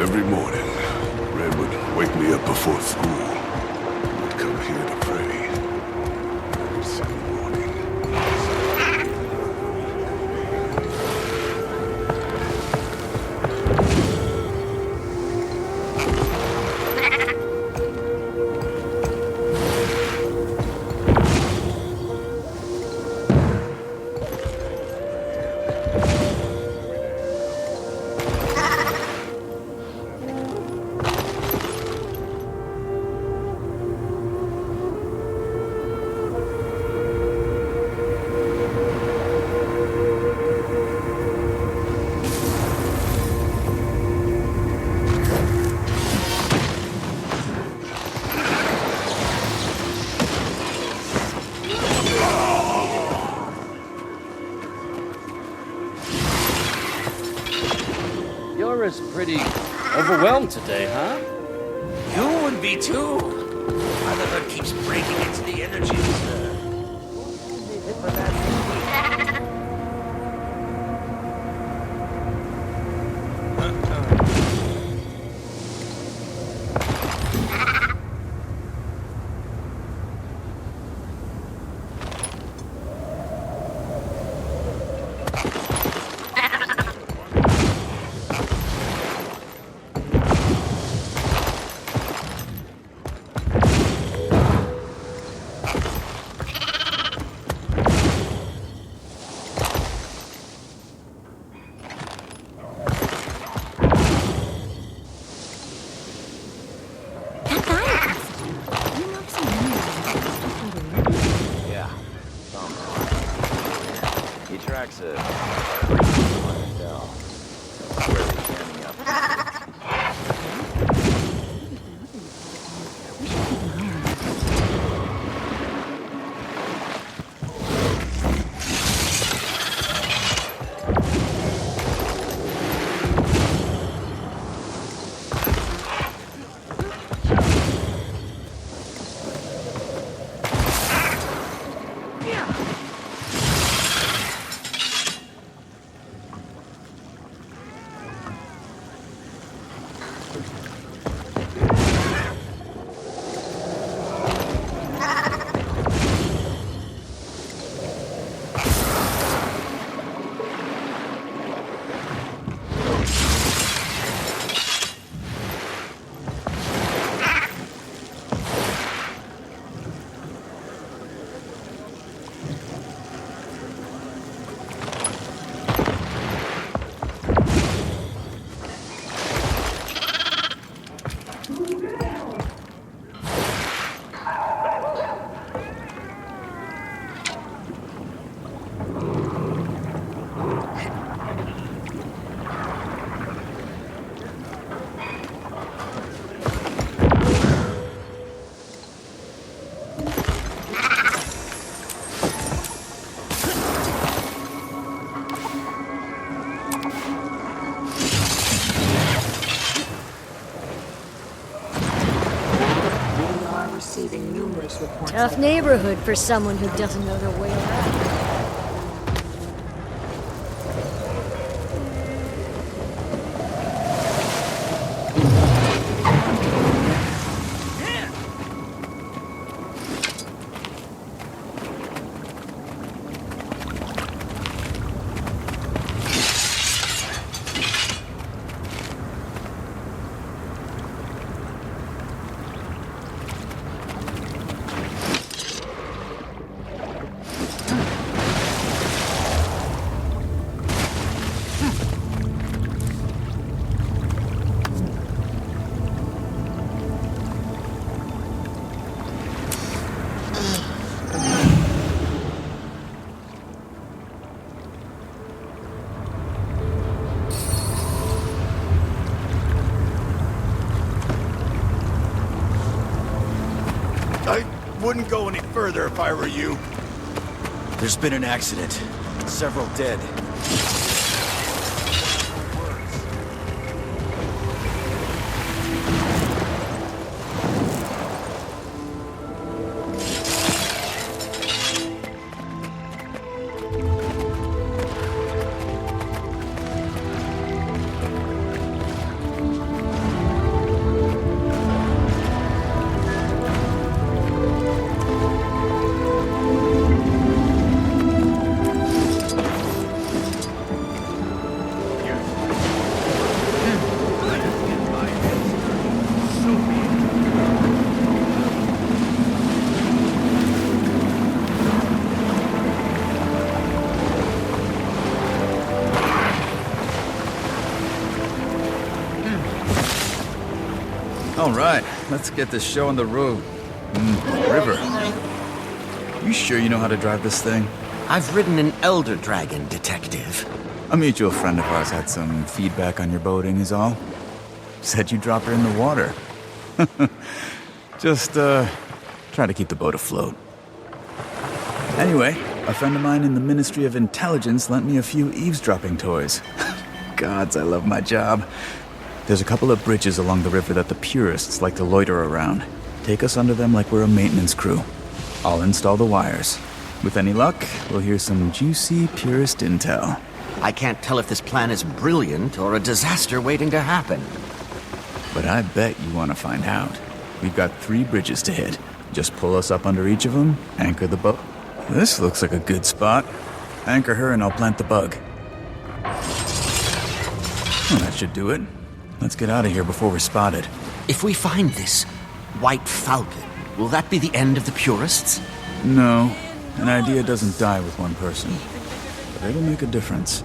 Every morning, Red would wake me up before school. We'd come here to pray. Every single morning. Pretty overwhelmed today, huh? You would be too. Motherhood keeps breaking into the energy reserve. Tough neighborhood for someone who doesn't know their way around. Wouldn't go any further if I were you. There's been an accident. Several dead. All right, let's get this show on the road. River. You sure you know how to drive this thing? I've ridden an Elder Dragon, Detective. A mutual friend of ours had some feedback on your boating is all. Said you drop her in the water. Just, try to keep the boat afloat. Anyway, a friend of mine in the Ministry of Intelligence lent me a few eavesdropping toys. Gods, I love my job. There's a couple of bridges along the river that the purists like to loiter around. Take us under them like we're a maintenance crew. I'll install the wires. With any luck, we'll hear some juicy purist intel. I can't tell if this plan is brilliant or a disaster waiting to happen. But I bet you want to find out. We've got 3 bridges to hit. Just pull us up under each of them, anchor the boat. This looks like a good spot. Anchor her and I'll plant the bug. Well, that should do it. Let's get out of here before we're spotted. If we find this White Falcon, will that be the end of the purists? No. An idea doesn't die with one person. But it'll make a difference.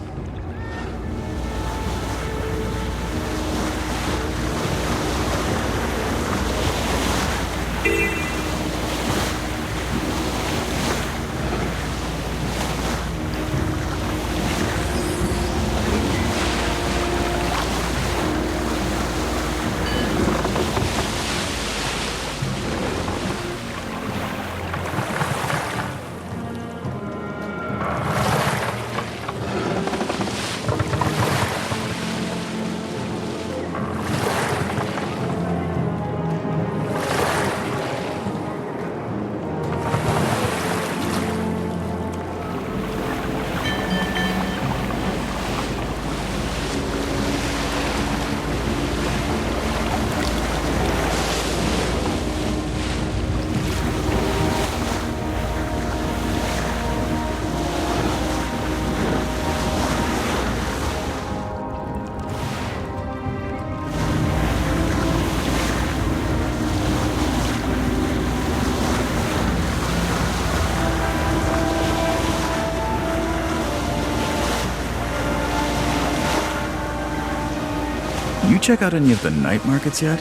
You check out any of the night markets yet?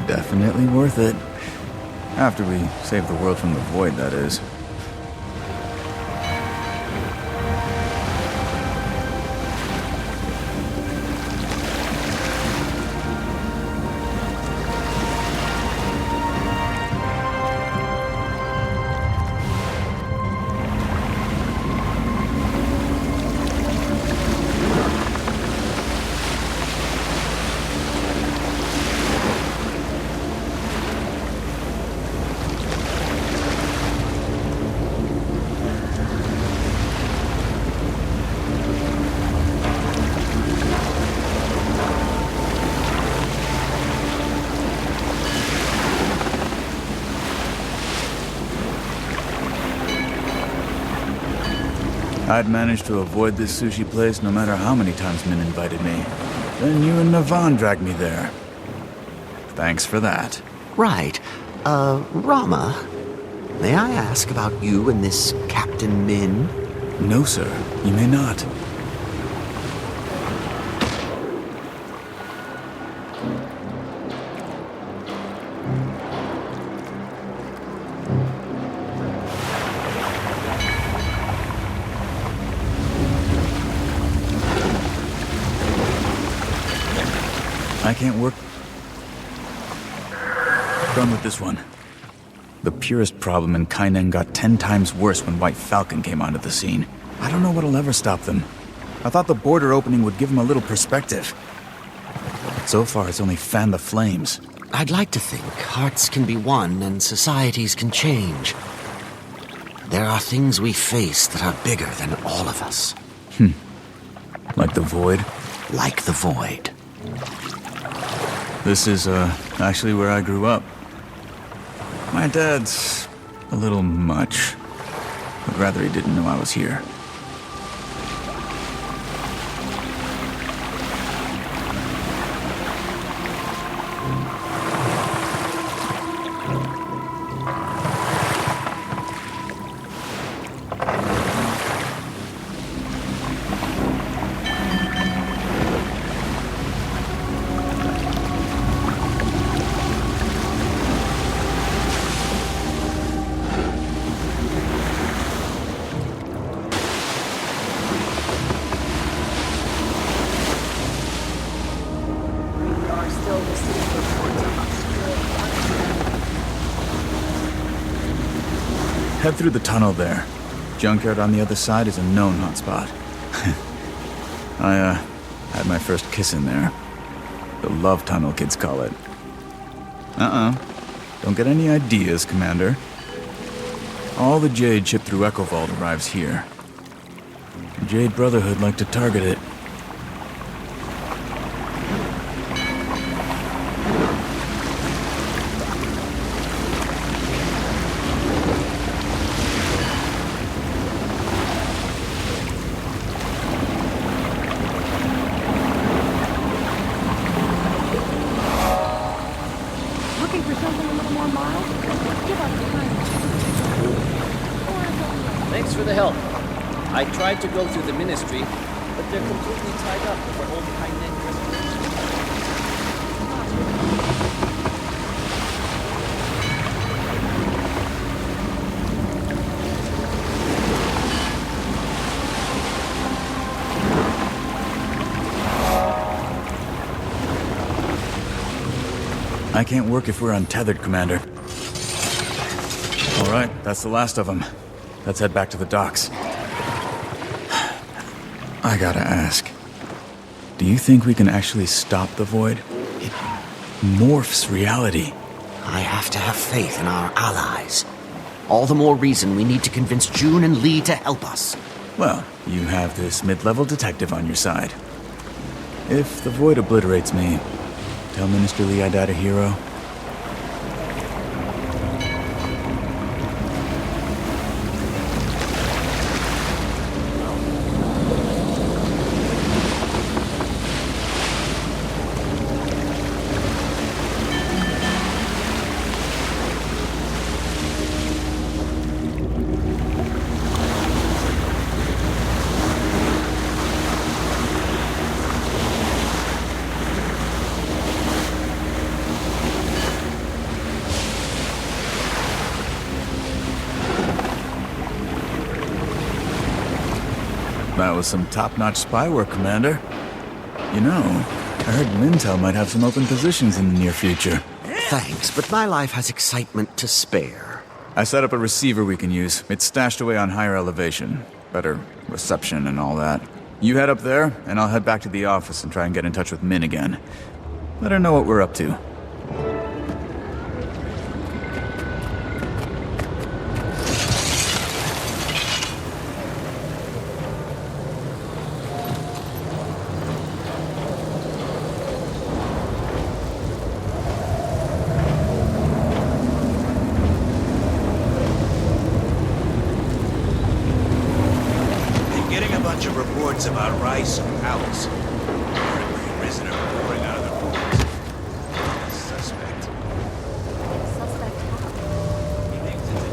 Definitely worth it. After we save the world from the void, that is. I'd managed to avoid this sushi place no matter how many times Min invited me. Then you and Navan dragged me there. Thanks for that. Right. Rama, may I ask about you and this Captain Min? No, sir. You may not. I can't work. Done with this one. The purist problem in Kainen got 10 times worse when White Falcon came onto the scene. I don't know what'll ever stop them. I thought the border opening would give them a little perspective. So far, it's only fanned the flames. I'd like to think hearts can be won and societies can change. There are things we face that are bigger than all of us. Like the void? Like the void. This is, actually where I grew up. My dad's a little much. I'd rather he didn't know I was here. Head through the tunnel there. Junkyard on the other side is a known hotspot. I, had my first kiss in there. The love tunnel, kids call it. Don't get any ideas, Commander. All the Jade shipped through Echo Vault arrives here. The Jade Brotherhood like to target it. Looking for something a little more mild? Give up behind. Thanks for the help. I tried to go through the ministry, but they're completely tied up with their old high-net reservation. I can't work if we're untethered, Commander. All right, that's the last of them. Let's head back to the docks. I gotta ask. Do you think we can actually stop the Void? It morphs reality. I have to have faith in our allies. All the more reason we need to convince June and Lee to help us. Well, you have this mid-level detective on your side. If the Void obliterates me, tell Minister Lee I died a hero. That was some top-notch spy work, Commander. You know, I heard Mintel might have some open positions in the near future. Thanks, but my life has excitement to spare. I set up a receiver we can use. It's stashed away on higher elevation. Better reception and all that. You head up there, and I'll head back to the office and try and get in touch with Min again. Let her know what we're up to. About Rice and Alice. Apparently, risen are pouring out of the ruins. Suspect. Suspect. He thinks it's a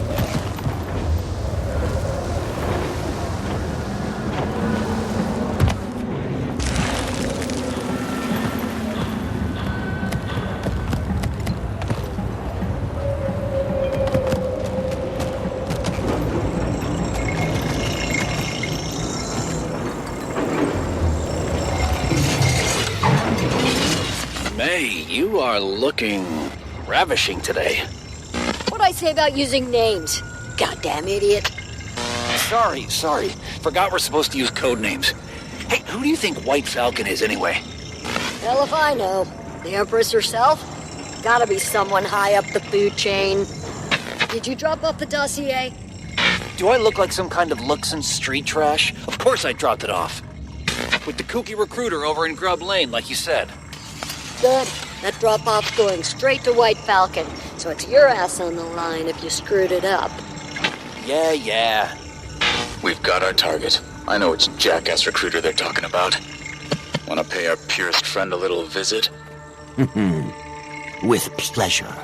You are looking ravishing today. What'd I say about using names? Goddamn idiot. Sorry. Forgot we're supposed to use code names. Hey, who do you think White Falcon is anyway? Hell if I know. The Empress herself? Gotta be someone high up the food chain. Did you drop off the dossier? Do I look like some kind of Luxon street trash? Of course I dropped it off. With the kooky recruiter over in Grub Lane, like you said. Good. That drop-off's going straight to White Falcon, so it's your ass on the line if you screwed it up. Yeah. We've got our target. I know which jackass recruiter they're talking about. Want to pay our purest friend a little visit? With pleasure.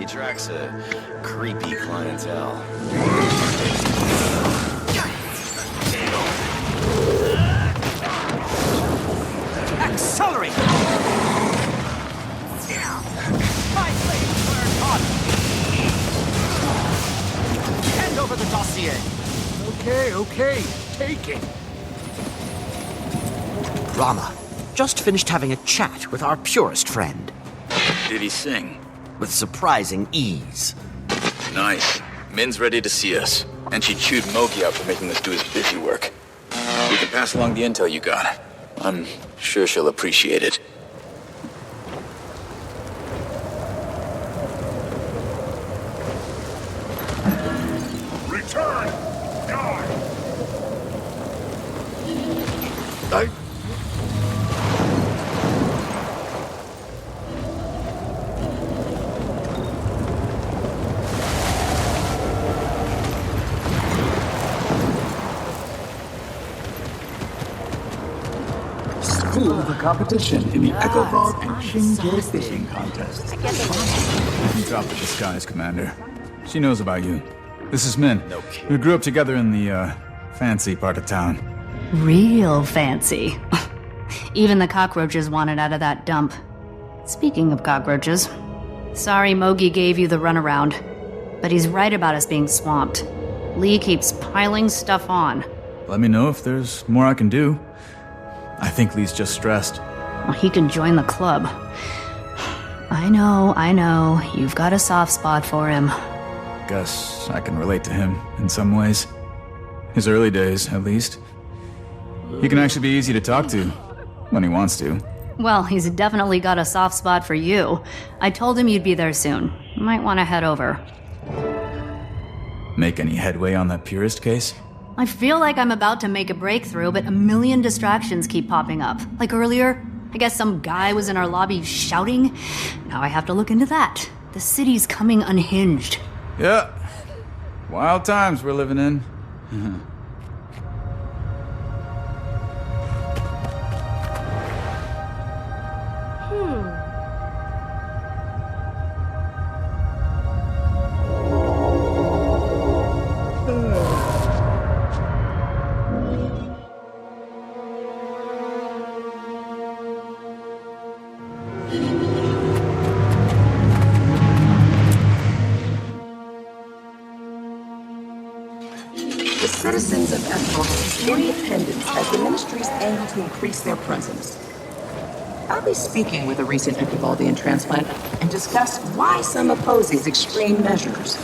attracts a creepy clientele. Accelerate! My blades were caught! Hand over the dossier! Okay, take it. Rama, just finished having a chat with our purest friend. Did he sing? With surprising ease. Nice. Min's ready to see us. And she chewed Mogi out for making us do his busy work. We can pass along the intel you got. I'm sure she'll appreciate it. Return! Die! School of the competition in the Echo Vault and Shin jurisdiction contest. You can drop the disguise, Commander. She knows about you. This is Min. We grew up together in the, fancy part of town. Real fancy. Even the cockroaches wanted out of that dump. Speaking of cockroaches, sorry Mogi gave you the runaround, but he's right about us being swamped. Lee keeps piling stuff on. Let me know if there's more I can do. I think Lee's just stressed. Well, he can join the club. I know. You've got a soft spot for him. Guess I can relate to him in some ways. His early days, at least. He can actually be easy to talk to, when he wants to. Well, he's definitely got a soft spot for you. I told him you'd be there soon. Might want to head over. Make any headway on that Purist case? I feel like I'm about to make a breakthrough, but a million distractions keep popping up. Like earlier, I guess some guy was in our lobby shouting. Now I have to look into that. The city's coming unhinged. Yeah. Wild times we're living in. The citizens of Echo are in attendance as the ministries aim to increase their presence. I'll be speaking with a recent Equivaldian transplant and discuss why some oppose these extreme measures.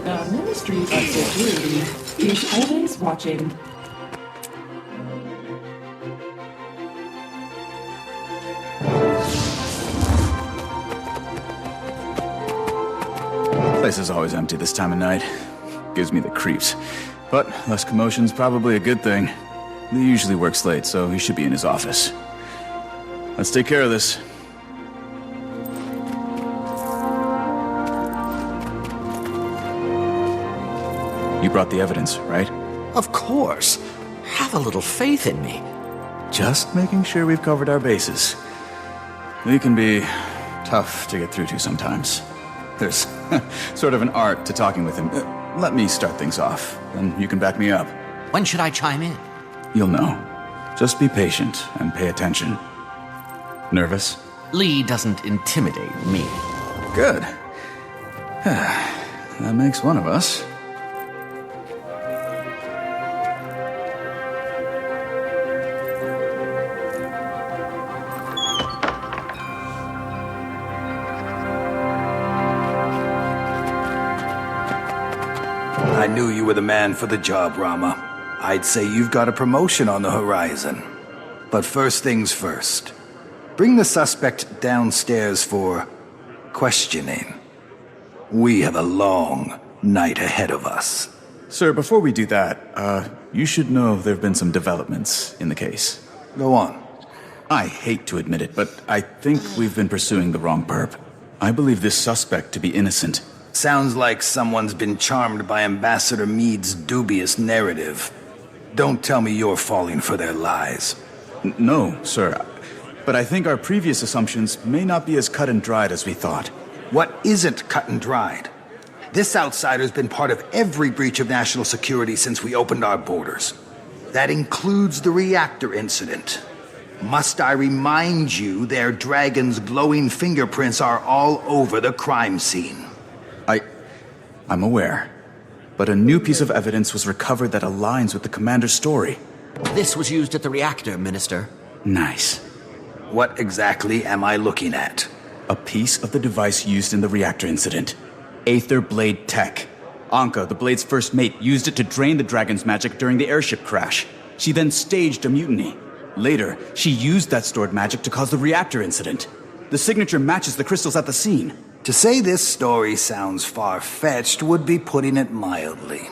The Ministry of Security is always watching. Place is always empty this time of night. Gives me the creeps. But less commotion's probably a good thing. Lee usually works late, so he should be in his office. Let's take care of this. You brought the evidence, right? Of course. Have a little faith in me. Just making sure we've covered our bases. Lee can be tough to get through to sometimes. There's sort of an art to talking with him. Let me start things off, then you can back me up. When should I chime in? You'll know. Just be patient and pay attention. Nervous? Lee doesn't intimidate me. Good. That makes one of us. I knew you were the man for the job, Rama. I'd say you've got a promotion on the horizon. But first things first. Bring the suspect downstairs for questioning. We have a long night ahead of us. Sir, before we do that, you should know there have been some developments in the case. Go on. I hate to admit it, but I think we've been pursuing the wrong perp. I believe this suspect to be innocent. Sounds like someone's been charmed by Ambassador Meade's dubious narrative. Don't tell me you're falling for their lies. No, sir. But I think our previous assumptions may not be as cut and dried as we thought. What isn't cut and dried? This outsider's been part of every breach of national security since we opened our borders. That includes the reactor incident. Must I remind you their dragon's glowing fingerprints are all over the crime scene? I'm aware. But a new piece of evidence was recovered that aligns with the commander's story. This was used at the reactor, Minister. Nice. What exactly am I looking at? A piece of the device used in the reactor incident. Aether Blade Tech. Anka, the Blade's first mate, used it to drain the dragon's magic during the airship crash. She then staged a mutiny. Later, she used that stored magic to cause the reactor incident. The signature matches the crystals at the scene. To say this story sounds far-fetched would be putting it mildly.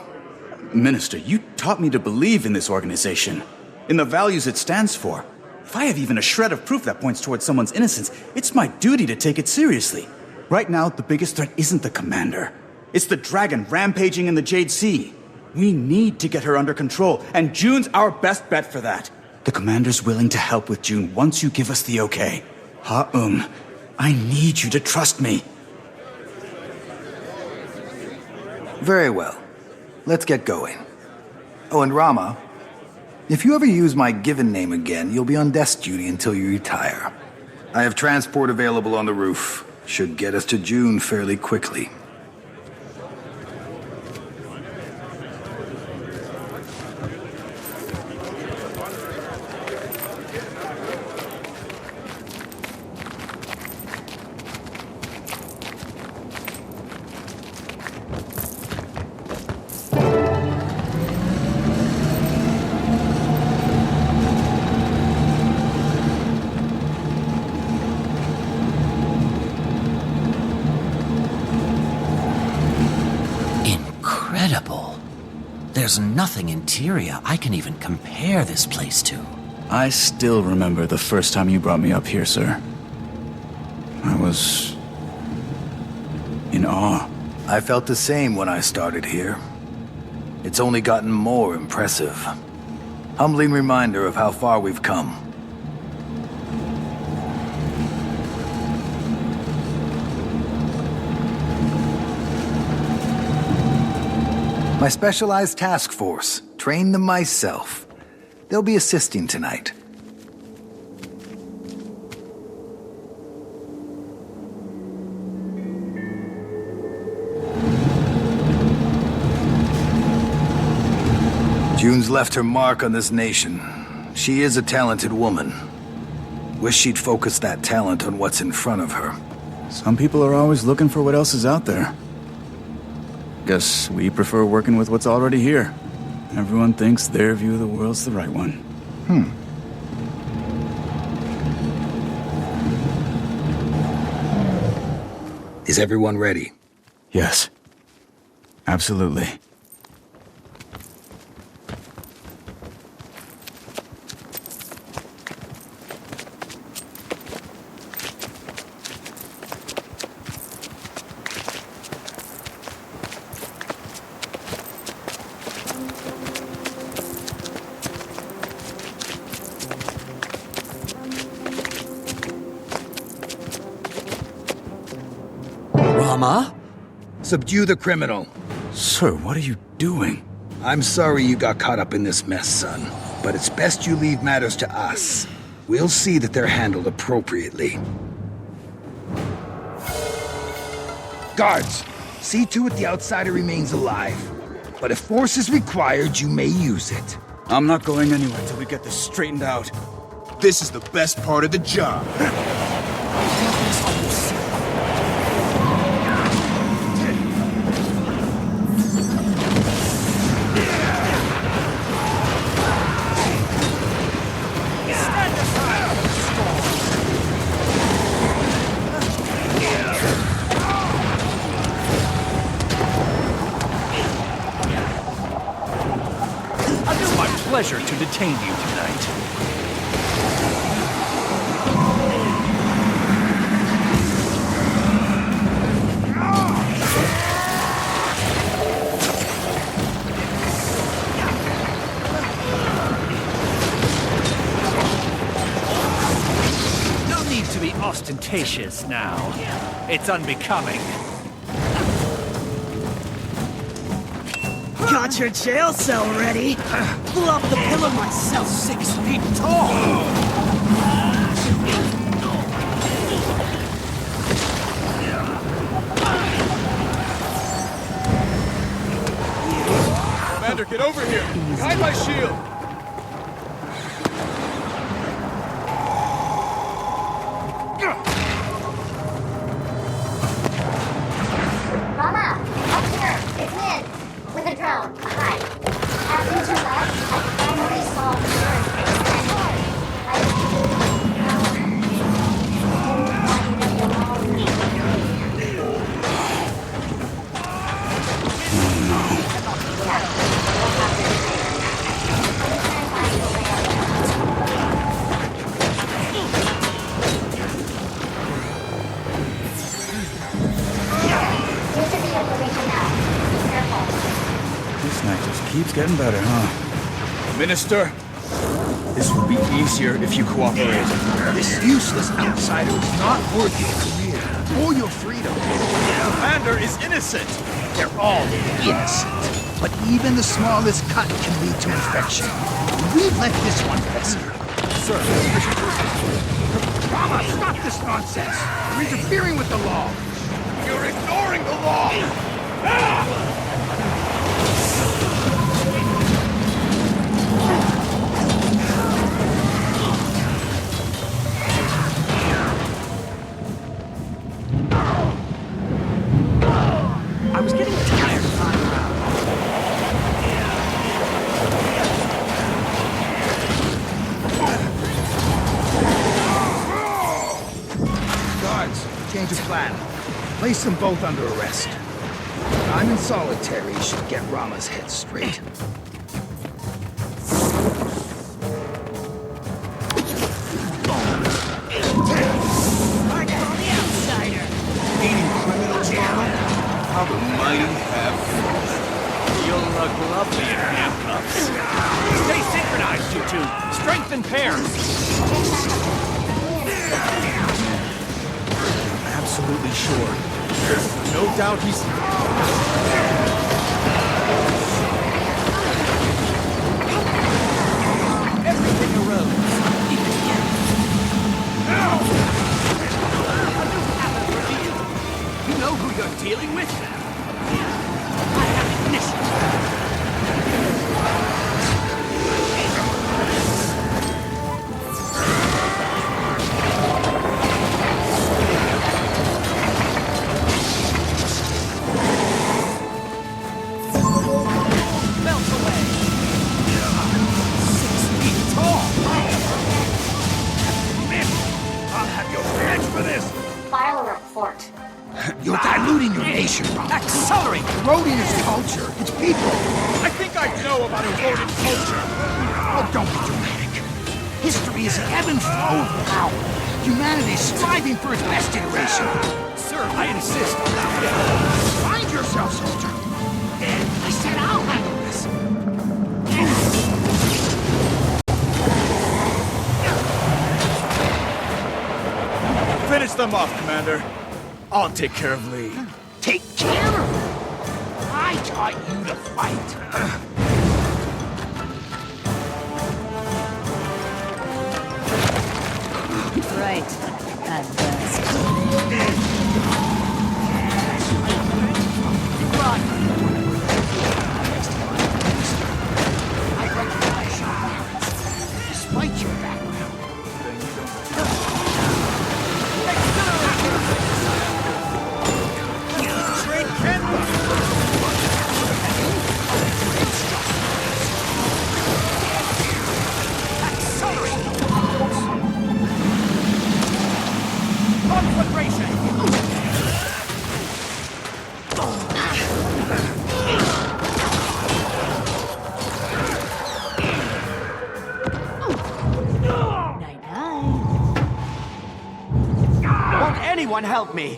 Minister, you taught me to believe in this organization, in the values it stands for. If I have even a shred of proof that points towards someone's innocence, it's my duty to take it seriously. Right now, the biggest threat isn't the commander. It's the dragon rampaging in the Jade Sea. We need to get her under control, and June's our best bet for that. The commander's willing to help with June once you give us the okay. Ha-Um, I need you to trust me. Very well. Let's get going. Oh, and Rama, if you ever use my given name again, you'll be on desk duty until you retire. I have transport available on the roof. Should get us to June fairly quickly. There's nothing interior I can even compare this place to. I still remember the first time you brought me up here, sir. I was in awe. I felt the same when I started here. It's only gotten more impressive. Humbling reminder of how far we've come. My specialized task force. Trained them myself. They'll be assisting tonight. June's left her mark on this nation. She is a talented woman. Wish she'd focus that talent on what's in front of her. Some people are always looking for what else is out there. Guess we prefer working with what's already here. Everyone thinks their view of the world's the right one. Is everyone ready? Yes. Absolutely. Rama? Subdue the criminal. Sir, what are you doing? I'm sorry you got caught up in this mess, son. But it's best you leave matters to us. We'll see that they're handled appropriately. Guards, see to it the outsider remains alive. But if force is required, you may use it. I'm not going anywhere until we get this straightened out. This is the best part of the job. It's my pleasure to detain you tonight. No need to be ostentatious now. It's unbecoming. Got your jail cell ready. Pull off the pillow myself. 6 feet tall. Commander, get over here! Behind my shield! Rama, up here! It's Lynn! With a drone. Hi. After you left, I finally solved the This night just keeps getting better, huh? Minister, this would be easier if you cooperated. This useless outsider is not worth your career or your freedom. The commander is innocent. They're all innocent. But even the smallest cut can lead to infection. We've let this one fester. Sir, Rama, stop this nonsense! You're interfering with the law! You're ignoring the law! Ah! I was getting tired of flying around. Guards, change of plan. Place them both under arrest. I'm in solitary, should get Rama's head straight. I call the outsider. Eating criminals, Rama? How the mighty have fallen. You'll look lovely in handcuffs. Stay synchronized, you two. Strengthen pairs. Absolutely sure. There's no doubt he's... Everything arose. Even here. A new pattern revealed. You know who you're dealing with? I have ignition. Melt away. 6 feet tall. I'll have your head for this! File a report. You're diluting your nation, Rama. Accelerate! Eroding its culture, its people. I think I know about eroded culture. Oh, don't be dramatic. History is an ebb and flow of power. Humanity is striving for its best iteration. Sir, I insist. Find yourself, soldier. I said I'll handle this. Finish them off, Commander. I'll take care of Lee. Take care of her. I taught you to fight. Right. At best. help me.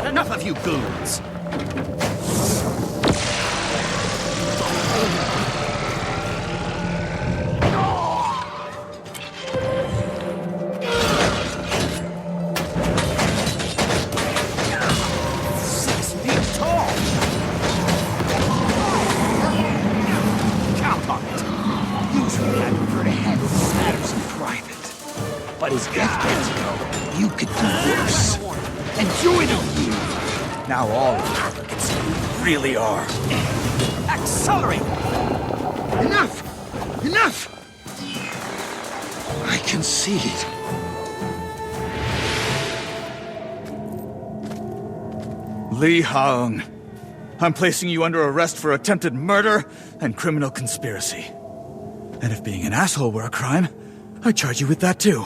Enough of you goons! But as F-Kids go, you could do worse. Enjoy them! Now all of you can see who you really are. Accelerate! Enough! Enough! I can see it. Li Haung, I'm placing you under arrest for attempted murder and criminal conspiracy. And if being an asshole were a crime, I charge you with that too.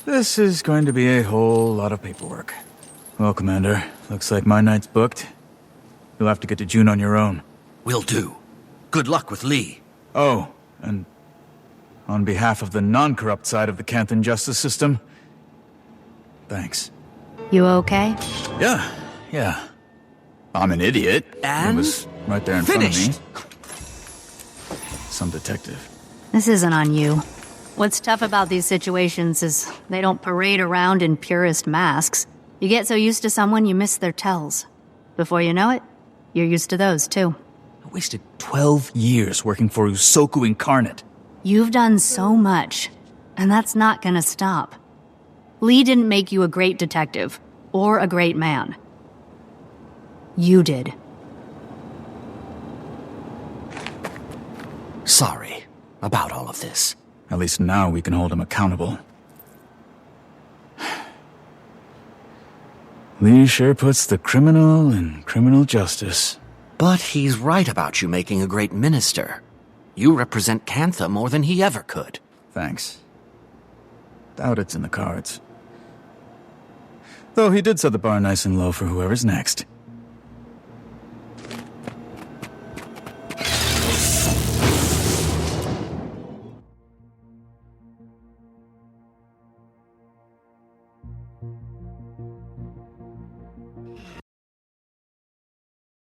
This is going to be a whole lot of paperwork. Well, Commander, looks like my night's booked. You'll have to get to June on your own. Will do. Good luck with Lee. Oh, and on behalf of the non-corrupt side of the Canthan justice system, thanks. You okay? Yeah. I'm an idiot. And? It was right there in Finished. front of me. Some detective. This isn't on you. What's tough about these situations is they don't parade around in purist masks. You get so used to someone, you miss their tells. Before you know it, you're used to those, too. I wasted 12 years working for Usoku Incarnate. You've done so much, and that's not gonna stop. Lee didn't make you a great detective, or a great man. You did. Sorry about all of this. At least now we can hold him accountable. Lee sure puts the criminal in criminal justice. But he's right about you making a great minister. You represent Cantha more than he ever could. Thanks. Doubt it's in the cards. Though he did set the bar nice and low for whoever's next.